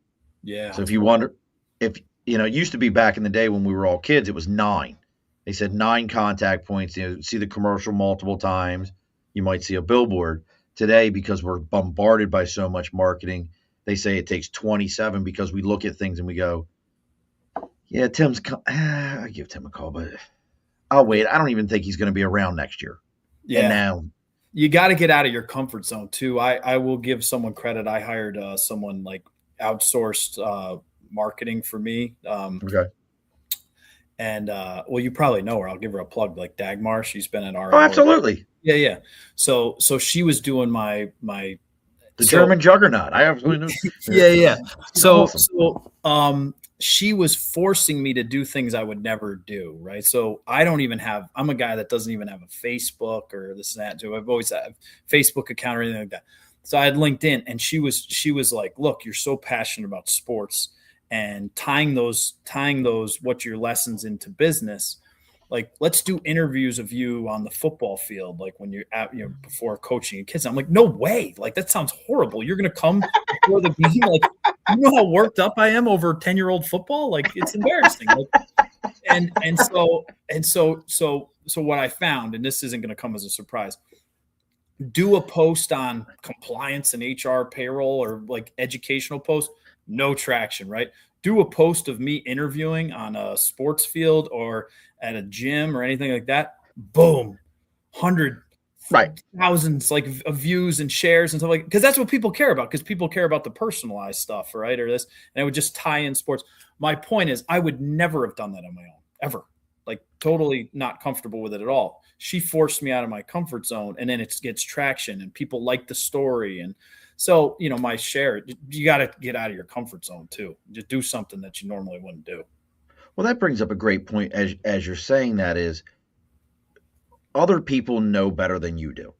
Yeah. So if you wonder, if it used to be back in the day when we were all kids, it was 9. They said 9 contact points. You see the commercial multiple times. You might see a billboard. Today, because we're bombarded by so much marketing, they say it takes 27 because we look at things and we go, yeah, I give Tim a call, but I'll wait. I don't even think he's going to be around next year. Yeah. And now you got to get out of your comfort zone too. I will give someone credit. I hired someone like outsourced marketing for me. Okay. And well, you probably know her. I'll give her a plug, like Dagmar. She's been at our. Oh, absolutely. Yeah. So she was doing my German juggernaut. I absolutely know. Yeah. So awesome. She was forcing me to do things I would never do. Right. So I'm a guy that doesn't even have a Facebook or this and that too. I've always had a Facebook account or anything like that. So I had LinkedIn, and she was like, look, you're so passionate about sports and tying those what's your lessons into business. Like, let's do interviews of you on the football field, like when you're out, before coaching kids. I'm like, no way. Like, that sounds horrible. You're going to come before the game. Like, you know how worked up I am over 10-year-old football? Like, it's embarrassing. Like, so what I found, and this isn't going to come as a surprise, do a post on compliance and HR payroll or like educational post, no traction, right? Do a post of me interviewing on a sports field or at a gym or anything like that. Boom. 100 thousands like of views and shares and stuff like, because that's what people care about, because people care about the personalized stuff, right? Or this, and I would just tie in sports. My point is, I would never have done that on my own, ever. Like, totally not comfortable with it at all. She forced me out of my comfort zone, and then it gets traction and people like the story. And so, my share, you got to get out of your comfort zone too. Just do something that you normally wouldn't do. Well, that brings up a great point as you're saying that is, other people know better than you do.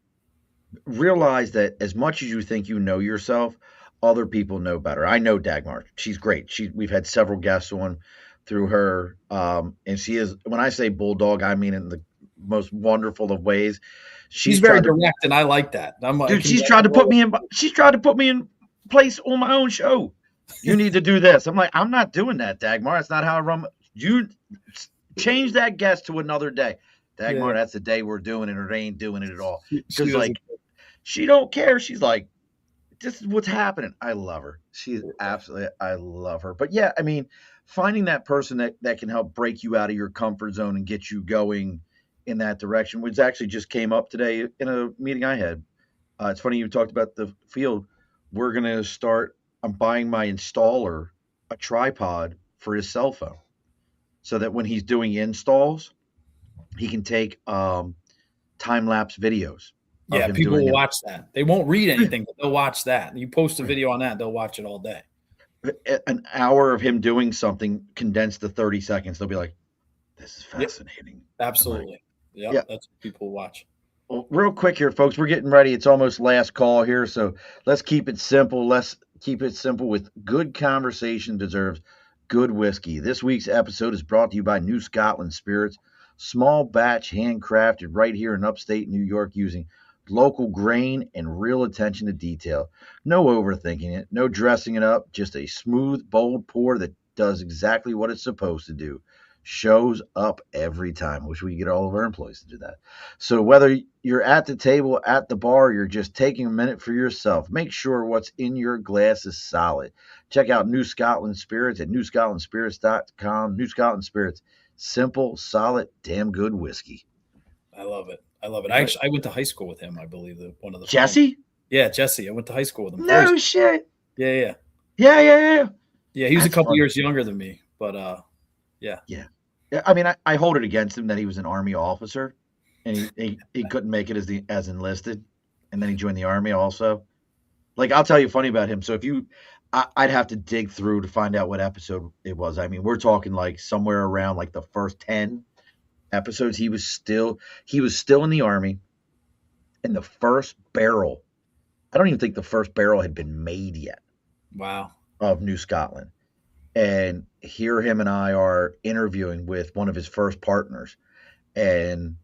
Realize that as much as you think you know yourself, other people know better. I know Dagmar. She's great. We've had several guests on through her. And she is, when I say bulldog, I mean in the most wonderful of ways. She's very direct, and I like that. She's tried to put me in place on my own show. You need to do this. I'm like, I'm not doing that, Dagmar. That's not how I run. You change that guest to another day. Dagmar, that's the day we're doing it, or they ain't doing it at all. Because she don't care. She's like, this is what's happening. I love her. She's absolutely, I love her. But yeah, I mean, finding that person that can help break you out of your comfort zone and get you going in that direction, which actually just came up today in a meeting I had. It's funny you talked about the field. We're going to start, I'm buying my installer a tripod for his cell phone so that when he's doing installs, he can take time-lapse videos. Yeah, people will watch that. They won't read anything, but they'll watch that. You post a video on that, they'll watch it all day. An hour of him doing something condensed to 30 seconds. They'll be like, this is fascinating. Yep. Absolutely. Like, yeah, that's what people watch. Well, real quick here, folks, we're getting ready. It's almost last call here, so let's keep it simple. Let's keep it simple with good conversation deserves good whiskey. This week's episode is brought to you by New Scotland Spirits. Small batch, handcrafted right here in upstate New York using local grain and real attention to detail. No overthinking it, no dressing it up, just a smooth, bold pour that does exactly what it's supposed to do. Shows up every time. Wish we could get all of our employees to do that. So whether you're at the table, at the bar, or you're just taking a minute for yourself, make sure what's in your glass is solid. Check out New Scotland Spirits at newscotlandspirits.com. New Scotland Spirits. Simple, solid, damn good whiskey. I love it. I went to high school with him, I believe. One of the Jesse? friends. Yeah, Jesse. I went to high school with him. No shit. Yeah. Yeah, he was a couple years younger than me, but yeah. I mean, I hold it against him that he was an Army officer, and he couldn't make it as enlisted, and then he joined the Army also. Like, I'll tell you funny about him. So I'd have to dig through to find out what episode it was. I mean, we're talking like somewhere around like the first 10 episodes. He was still in the army, and the first barrel. I don't even think the first barrel had been made yet Wow. of New Scotland. And here him and I are interviewing with one of his first partners, and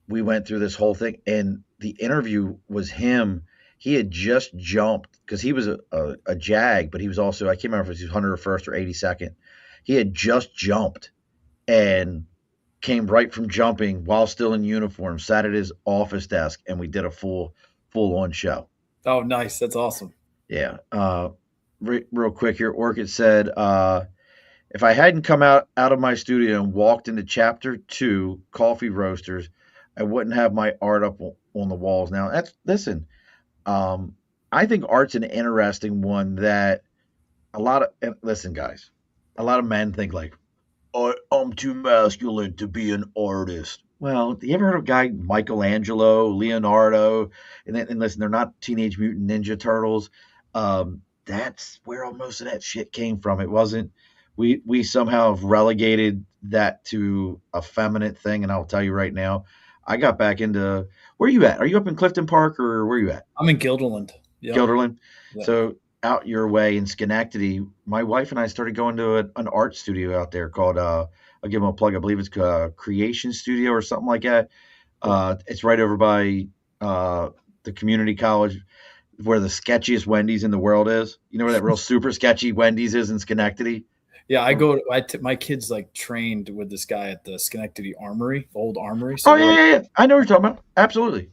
we went through this whole thing. And the interview was him. He had just jumped because he was a JAG, but he was also, I can't remember if he was 101st or 82nd. He had just jumped and came right from jumping while still in uniform, sat at his office desk, and we did a full on show. Oh, nice. That's awesome. Yeah. Real quick here, Orchid said, if I hadn't come out of my studio and walked into chapter 2, coffee roasters, I wouldn't have my art up on the walls now. Listen, I think art's an interesting one that listen, guys, a lot of men think like, I'm too masculine to be an artist. Well, you ever heard of a guy Michelangelo, Leonardo, and listen, they're not Teenage Mutant Ninja Turtles. That's where most of that shit came from. It wasn't. We somehow have relegated that to a feminine thing, and I'll tell you right now, I got back into. Where are you at? Are you up in Clifton Park or where are you at? I'm in Guilderland. Yep. Guilderland. Yep. So out your way in Schenectady, my wife and I started going to an art studio out there called. I'll give them a plug. I believe it's Creation Studio or something like that. It's right over by the community college where the sketchiest Wendy's in the world is. You know where that real super sketchy Wendy's is in Schenectady? Yeah, my kids like trained with this guy at the Schenectady Armory, old Armory. So yeah. I know what you're talking about. Absolutely.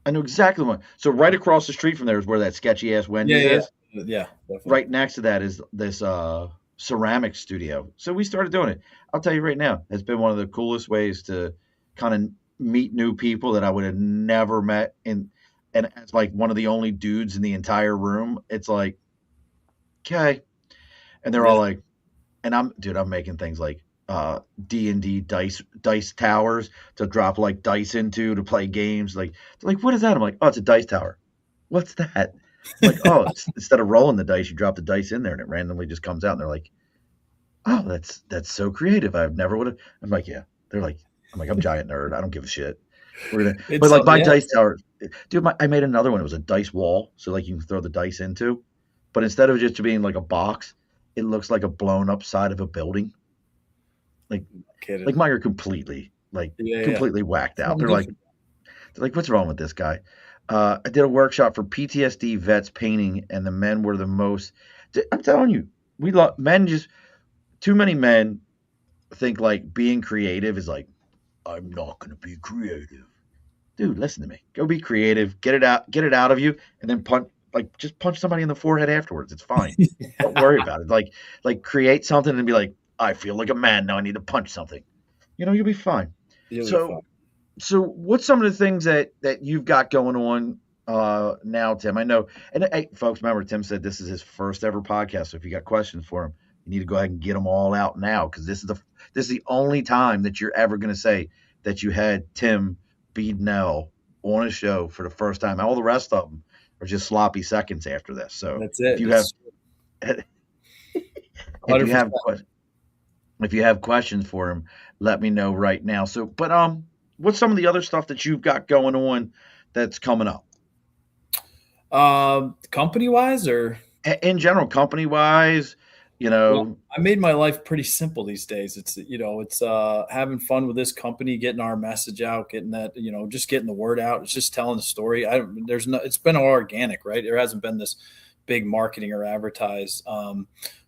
I know exactly one. So right across the street from there is where that sketchy ass Wendy's is. Yeah, definitely. Right next to that is this ceramic studio. So we started doing it. I'll tell you right now, it's been one of the coolest ways to kind of meet new people that I would have never met. And as like one of the only dudes in the entire room, it's like, okay. And they're all like, and I'm making things like D&D dice towers to drop like dice into to play games. Like, they're like, what is that? I'm like, oh, it's a dice tower. What's that? I'm like, oh, instead of rolling the dice, you drop the dice in there and it randomly just comes out. And they're like, oh, that's so creative. I never would have. I'm like, yeah. I'm like, I'm a giant nerd. I don't give a shit. But like my dice tower, dude, I made another one. It was a dice wall, so like you can throw the dice into. But instead of just being like a box, it looks like a blown up side of a building. Like mine are completely whacked out. They're like, what's wrong with this guy? I did a workshop for PTSD vets painting, and the men were the most. I'm telling you, we love men. Just too many men think like being creative is like, I'm not going to be creative, dude. Listen to me. Go be creative. Get it out of you, and then just punch somebody in the forehead afterwards. It's fine. Don't worry about it. Like create something and be like, I feel like a man now. I need to punch something. You'll be fine. So what's some of the things that you've got going on now, Tim? I know, and hey, folks, remember Tim said this is his first ever podcast. So if you got questions for him, you need to go ahead and get them all out now, because this is the only time that you're ever going to say that you had Tim Beadnell on a show for the first time. All the rest of them are just sloppy seconds after this. So that's it. If you have questions for him, let me know right now. So, but what's some of the other stuff that you've got going on that's coming up? Company wise, or in general, company wise, Well, I made my life pretty simple these days. It's having fun with this company, getting our message out, getting that, just getting the word out. It's just telling the story. It's been all organic, right? There hasn't been this big marketing or advertise.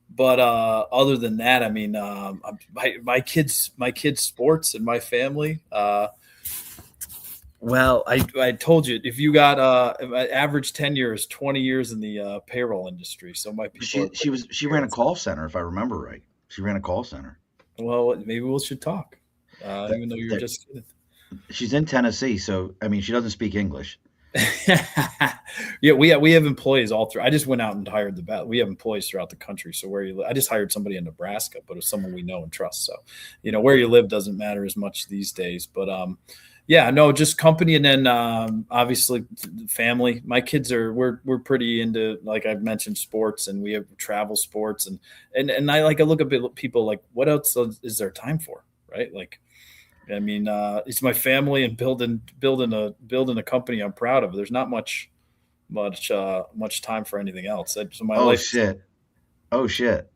But other than that, I mean, my kids' sports and my family. Well, I told you, if you got average tenure is 20 years in the payroll industry. So my people. She ran a call center, if I remember right. She ran a call center. Well, maybe we should talk, even though you're just kidding. She's in Tennessee, so I mean, she doesn't speak English. Yeah, we have employees all through. I just went out and hired we have employees throughout the country. So where you live, I just hired somebody in Nebraska, but it's someone we know and trust. So, where you live doesn't matter as much these days. But Yeah, no, just company, and then obviously family. My kids we're pretty into, like I've mentioned, sports, and we have travel sports, and I look at people like, what else is there time for, right? Like, I mean, it's my family and building a company I'm proud of. There's not much time for anything else. So my Oh life is, shit. Oh shit.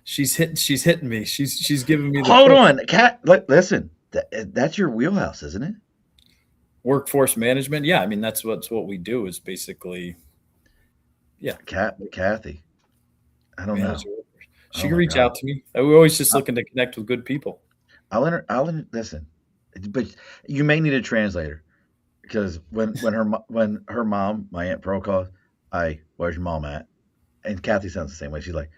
she's hitting me. She's giving me the Hold push. on, Cat. Listen, that's your wheelhouse, isn't it? Workforce management. Yeah, I mean that's what we do is basically, yeah, Kathy. I don't manage know. the workforce. She Oh can my reach god. out to me. We're always just I- looking to connect with good people. Listen, but you may need a translator because when her mom, my aunt Pearl calls, where's your mom at? And Kathy sounds the same way. She's like,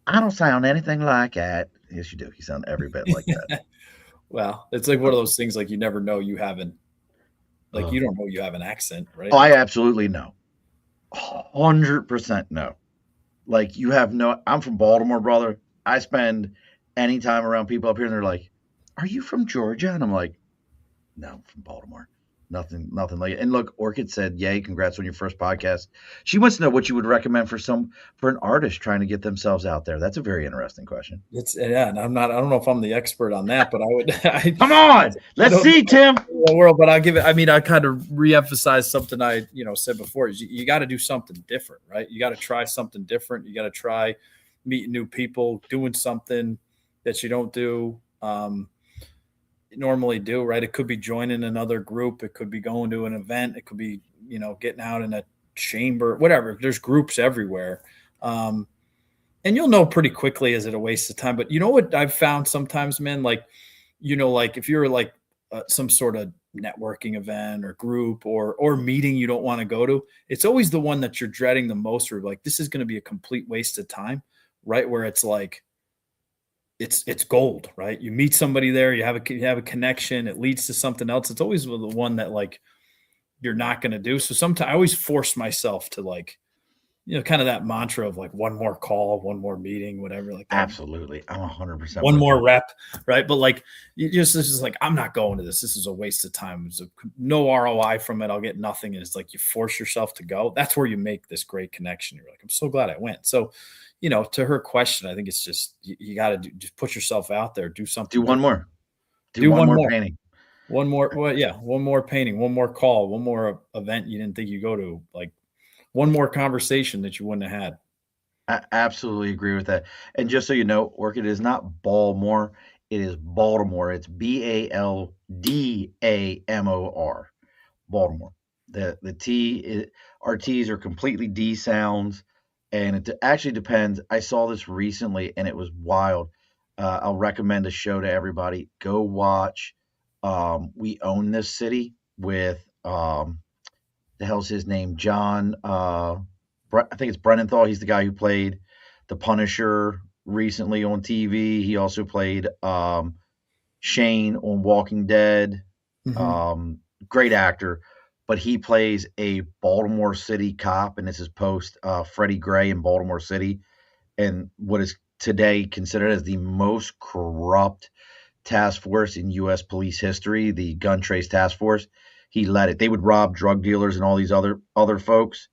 I don't sound anything like that. Yes, you do. You sound every bit like that. Well, it's like one of those things, like you never know you haven't, like Oh, you don't know you have an accent, right? I absolutely know. 100% no. Like you have no. I'm from Baltimore, brother. I spend any time around people up here, and they're like, "Are you from Georgia?" And I'm like, "No, I'm from Baltimore. Nothing like it." And look, Orchid said, "Yay, congrats on your first podcast." She wants to know what you would recommend for an artist trying to get themselves out there. That's a very interesting question. It's yeah, and I'm not. I don't know if I'm the expert on that, but I would. Come on, I let's don't see, know Tim. the world, but I'll give it. I mean, I kind of reemphasize something I said before. Is you got to do something different, right? You got to try something different. You got to try meeting new people, doing something that you don't do normally do, right? It could be joining another group. It could be going to an event. It could be getting out in a chamber, whatever. There's groups everywhere. And you'll know pretty quickly, is it a waste of time? But you know what I've found sometimes, man, like, like if you're like some sort of networking event or group or meeting you don't want to go to, it's always the one that you're dreading the most, or like, this is going to be a complete waste of time, right? Where it's like, it's gold, right? You meet somebody there, you have a connection, it leads to something else. It's always the one that like you're not going to do. So sometimes I always force myself to like, kind of that mantra of like one more call, one more meeting, whatever, like that. Absolutely, I'm 100% One with more you. rep, right? But like, this is like, I'm not going to this. This is a waste of time. There's no ROI from it. I'll get nothing. And it's like you force yourself to go. That's where you make this great connection. You're like, I'm so glad I went. So, to her question, I think it's just you got to just put yourself out there, do Do something one different. more. Do Do one one more more. painting. One more, well, yeah, one more painting, one more call, one more event you didn't think you go to, like one more conversation that you wouldn't have had. I absolutely agree with that. And just so you know, Orchid is not Baltimore. It is Baltimore. It's Baldamor. Baltimore. The our T's are completely D sounds, and it actually depends. I saw this recently, and it was wild. I'll recommend a show to everybody. Go watch. We Own This City with the hell's his name? John. I think it's Brenenthal. He's the guy who played the Punisher recently on TV. He also played Shane on Walking Dead. Mhm. Um, Great actor, but he plays a Baltimore City cop, and this is post Freddie Gray in Baltimore City, and what is today considered as the most corrupt task force in U.S. police history, the Gun Trace Task Force. He led it. They would rob drug dealers and all these other folks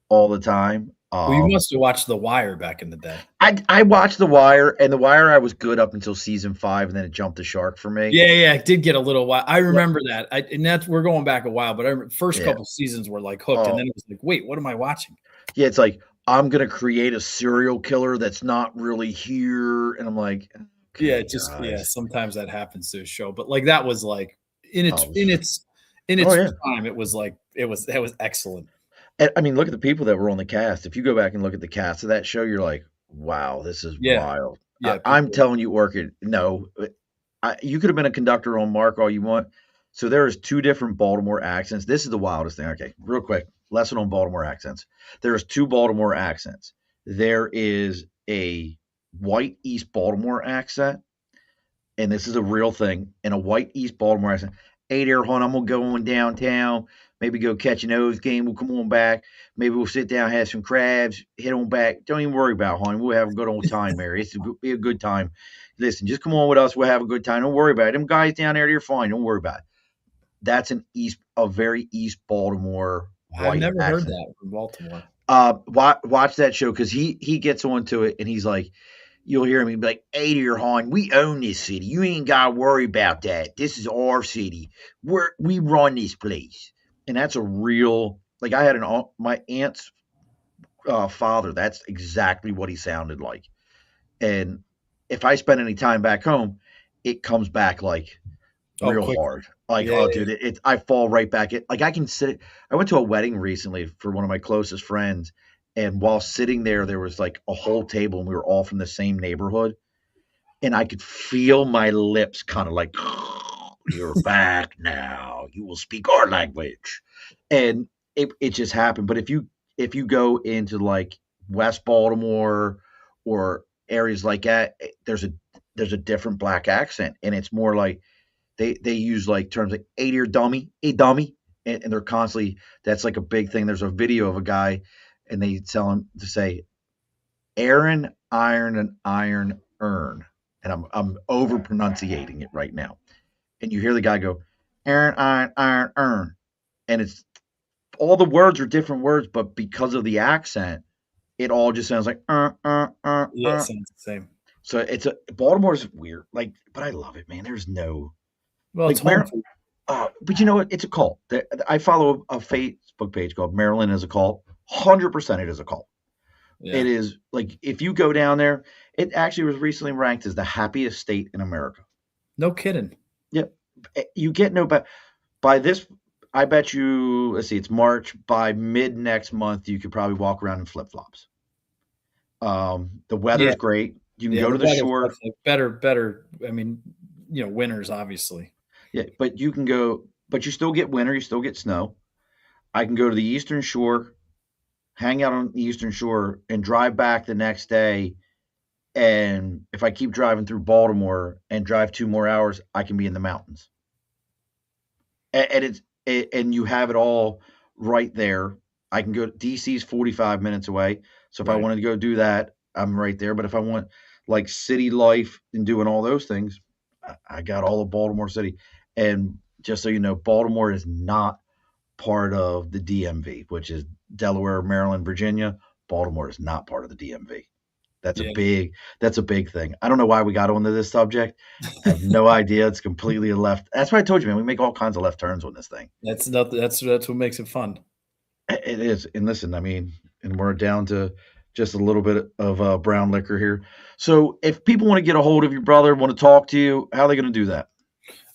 all the time. Well, you must have watched The Wire back in the day. I watched The Wire, and The Wire I was good up until season 5, and then it jumped the shark for me. Yeah, it did get a little while. I remember that. And that's, we're going back a while, but I remember first Yeah. couple seasons were like hooked, and Oh, then it was like, wait, what am I watching? yeah, it's like I'm gonna create a serial killer that's not really here, and I'm like, Yeah, okay, guys. sometimes that happens to a show, but like that was like in its Oh, in its in oh its yeah. time, it was like that was excellent. And, I mean, look at the people that were on the cast. If you go back and look at the cast of that show, you're like, wow, this is Yeah, wild. yeah, I'm people. telling you, Orchid, no, you could have been a conductor on Mark all you want. So there is two different Baltimore accents. This is the wildest thing. Okay, real quick, lesson on Baltimore accents. There's two Baltimore accents. There is a white East Baltimore accent, and this is a real thing, in a white East Baltimore accent. Hey there, hon, I'm gonna go on downtown, maybe go catch an O's game. We'll come on back. Maybe we'll sit down, have some crabs, head on back. Don't even worry about it, hon. We'll have a good old time, Mary. It'll be a good time. Listen, just come on with us. We'll have a good time. Don't worry about it. Them guys down there, they're fine. Don't worry about it. a very East Baltimore I've white never heard accent. that from Baltimore. Watch that show because he gets onto it and he's like, you'll hear him be like, Adrian Hahn, we own this city. You ain't got to worry about that. This is our city. We run this place. And that's a real, like I had my aunt's father. That's exactly what he sounded like. And if I spend any time back home, it comes back like Oh, real quick. hard. Like, Yeah. oh, dude, I fall right back. Like I can sit. I went to a wedding recently for one of my closest friends, and while sitting there, there was like a whole table, and we were all from the same neighborhood, and I could feel my lips kind of like, you're back now. You will speak our language, and it just happened. But if you go into like West Baltimore or areas like that, there's a different black accent, and it's more like they use like terms like "hey dear dummy," "hey dummy," and they're constantly that's like a big thing. There's a video of a guy, and they tell him to say "Aaron, iron, and iron, earn," and I'm over pronunciating it right now, and you hear the guy go "Aaron, iron, iron, earn," and it's all the words are different words, but because of the accent, it all just sounds like Yeah, it sounds the same. So Baltimore's weird, like, but I love it, man. There's no Well, it's like home. but you know what? It's a cult. I follow a Facebook page called Maryland is a Cult. 100% it is a cult. Yeah. It is like if you go down there, it actually was recently ranked as the happiest state in America. No kidding. Yep. You get no better. By this, I bet you, let's see, it's March. By mid next month, you could probably walk around in flip flops. The Yeah. weather's great. You can Yeah. go The to the weather's shore. definitely better. I mean, winters, obviously. Yeah, but you can go, but you still get winter, you still get snow. I can go to the Eastern Shore, hang out on the Eastern Shore, and drive back the next day. And if I keep driving through Baltimore and drive 2 more hours, I can be in the mountains. And you have it all right there. I can go. DC's 45 minutes away, so if I Right. wanted to go do that, I'm right there. But if I want like city life and doing all those things, I got all of Baltimore City. And just so you know, Baltimore is not part of the DMV, which is Delaware, Maryland, Virginia. Baltimore is not part of the DMV. That's a Yeah. big that's a big thing. I don't know why we got onto this subject. I have no idea. It's completely a left. That's why I told you, man. We make all kinds of left turns on this thing. That's not. That's what makes it fun. It is. And listen, I mean, and we're down to just a little bit of brown liquor here. So if people want to get a hold of your brother, want to talk to you, how are they going to do that?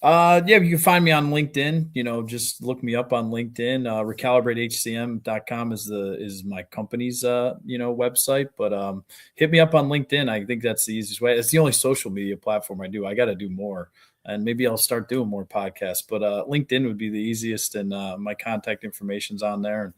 Yeah, you can find me on LinkedIn. Just look me up on LinkedIn. RecalibrateHCM.com is my company's website. But hit me up on LinkedIn. I think that's the easiest way. It's the only social media platform I do. I got to do more, and maybe I'll start doing more podcasts. But LinkedIn would be the easiest, and my contact information's on there. And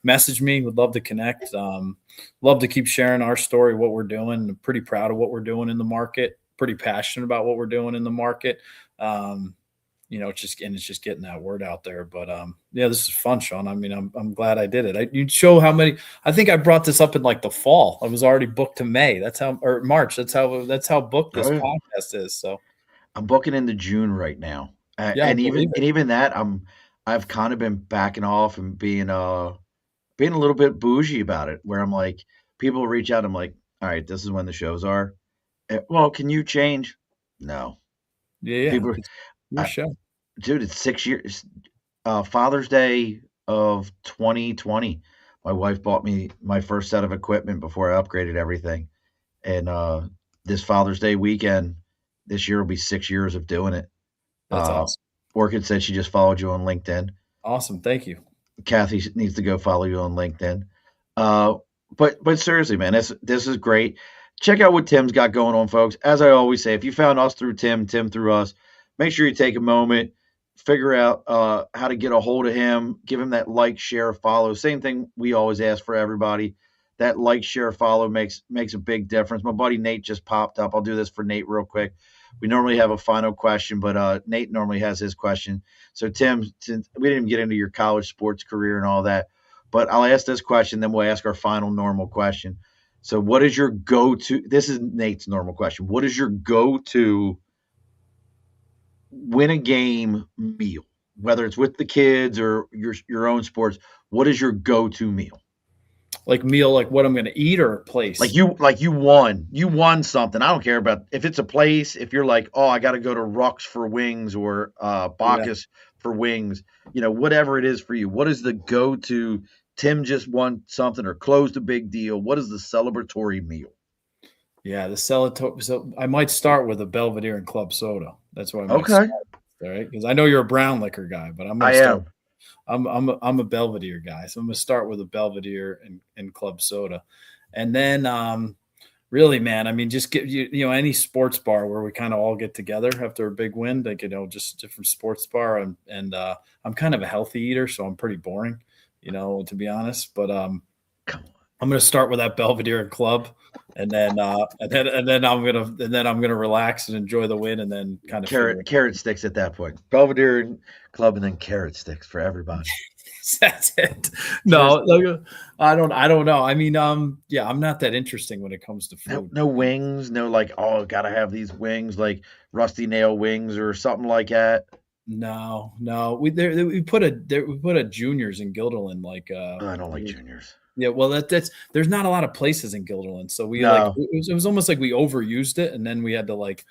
message me. Would love to connect. Love to keep sharing our story, what we're doing. I'm pretty proud of what we're doing in the market. Pretty passionate about what we're doing in the market. It's just getting that word out there. But yeah, this is fun, Sean. I mean, I'm glad I did it. You'd show how many. I think I brought this up in like the fall. I was already booked to May. Or March. That's how booked this podcast is. So I'm booking into June right now, yeah, I believe it. and even that I've kind of been backing off and being a little bit bougie about it. Where I'm like, people reach out, I'm like, all right, this is when the shows are. Well, can you change? No, Yeah. people. It's your show. Dude, it's 6 years. Father's Day of 2020. My wife bought me my first set of equipment before I upgraded everything. And this Father's Day weekend, this year will be 6 years of doing it. That's awesome. Orchid said she just followed you on LinkedIn. Awesome. Thank you. Kathy needs to go follow you on LinkedIn. But seriously, man, this is great. Check out what Tim's got going on, folks. As I always say, if you found us through Tim through us, make sure you take a moment, figure out how to get a hold of him, give him that like, share, follow. Same thing we always ask for everybody. That like, share, follow makes a big difference. My buddy Nate just popped up. I'll do this for Nate real quick. We normally have a final question, but Nate normally has his question. So Tim, since we didn't even get into your college sports career and all that, but I'll ask this question, then we'll ask our final normal question. So what is your go-to? This is Nate's normal question. What is your go-to win a game meal? whether it's with the kids or your own sports, what is your go-to meal? Like meal, like what I'm going to eat or a place? Like you won something. I don't care about if it's a place, if you're like, oh, I got to go to Ruck's for wings or Bacchus for wings, whatever it is for you. What is the go-to? Tim just won something or closed a big deal. What is the celebratory meal? Yeah, so I might start with a Belvedere and club soda. That's what I might Okay. start with, all right? Because I know you're a brown liquor guy, but I'm a Belvedere guy, so I'm gonna start with a Belvedere and club soda, and then really, man, I mean, just get any sports bar where we kind of all get together after a big win, like just different sports bar, and I'm kind of a healthy eater, so I'm pretty boring, to be honest, but I'm gonna start with that Belvedere and club, and then I'm gonna relax and enjoy the win, and then kind of carrot sticks at that point. Belvedere and club, and then carrot sticks for everybody. That's it. No, I don't know. I mean, I'm not that interesting when it comes to food. No wings, no like, oh, gotta have these wings, like Rusty Nail wings or something like that. No. We put a Juniors in Guilderland, like I don't like Juniors. Yeah, well, that's there's not a lot of places in Guilderland, so it was almost like we overused it, and then we had to like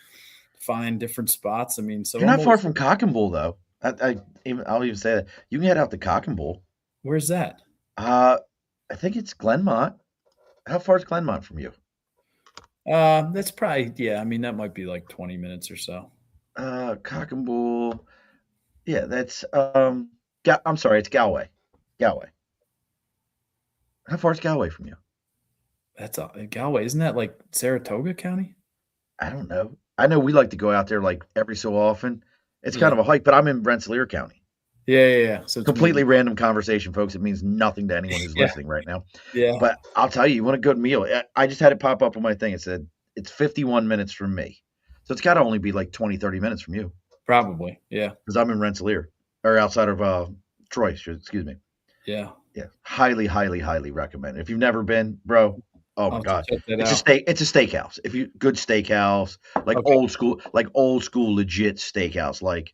find different spots. I mean, so you're not far from Cock and Bull, though. I'll even say that you can head out to Cock and Bull. Where's that? I think it's Glenmont. How far is Glenmont from you? That's probably I mean, that might be like 20 minutes or so. Cock and Bull. Yeah, that's I'm sorry, it's Galway. Galway. How far is Galway from you? That's Galway. Isn't that like Saratoga County? I don't know. I know we like to go out there like every so often. It's kind of a hike, but I'm in Rensselaer County. Yeah. So it's completely random conversation, folks. It means nothing to anyone who's listening right now. Yeah. But I'll tell you want a good meal. I just had it pop up on my thing. It said it's 51 minutes from me. So it's got to only be like 20, 30 minutes from you. Probably, yeah. Because I'm in Rensselaer, or outside of Troy, excuse me. Yeah. Yeah. Highly, highly, highly recommend it. If you've never been, bro, oh my God. It's a steakhouse. Good steakhouse, like old school legit steakhouse. Like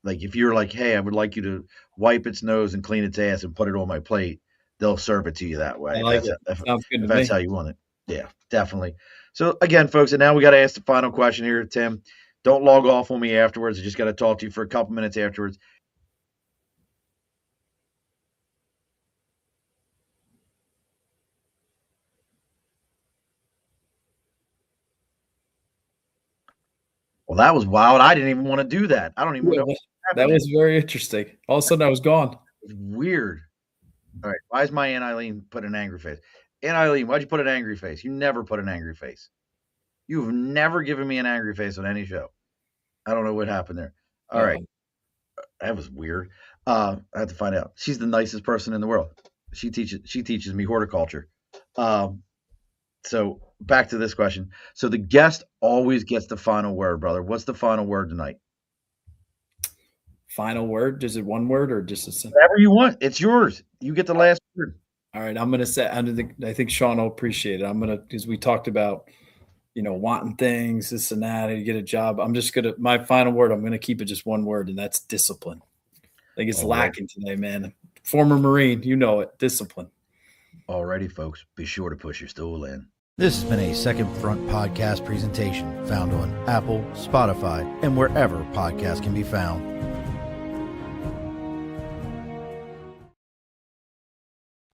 if you're like, hey, I would like you to wipe its nose and clean its ass and put it on my plate, they'll serve it to you that way. If that's how you want it. Yeah, definitely. So again, folks, and now we got to ask the final question here, Tim. Don't log off on me afterwards. I just got to talk to you for a couple minutes afterwards. Well, that was wild. I didn't even want to do that. I don't even know. That was very interesting. All of a sudden, I was gone. It was weird. All right. Why is my Aunt Eileen put an angry face? Aunt Eileen, why'd you put an angry face? You never put an angry face. You've never given me an angry face on any show. I don't know what happened there. All right. That was weird. I had to find out. She's the nicest person in the world. She teaches me horticulture. So back to this question. So the guest always gets the final word, brother. What's the final word tonight? Final word? Is it one word or just a whatever you want? It's yours. You get the last word. All right. I'm gonna say I think Sean will appreciate it. Because we talked about wanting things, this and that, and you get a job. My final word, I'm gonna keep it just one word, and that's discipline. I think it's lacking today, man. Former Marine, you know it. Discipline. Alrighty, folks. Be sure to push your stool in. This has been a Second Front podcast presentation found on Apple, Spotify, and wherever podcasts can be found.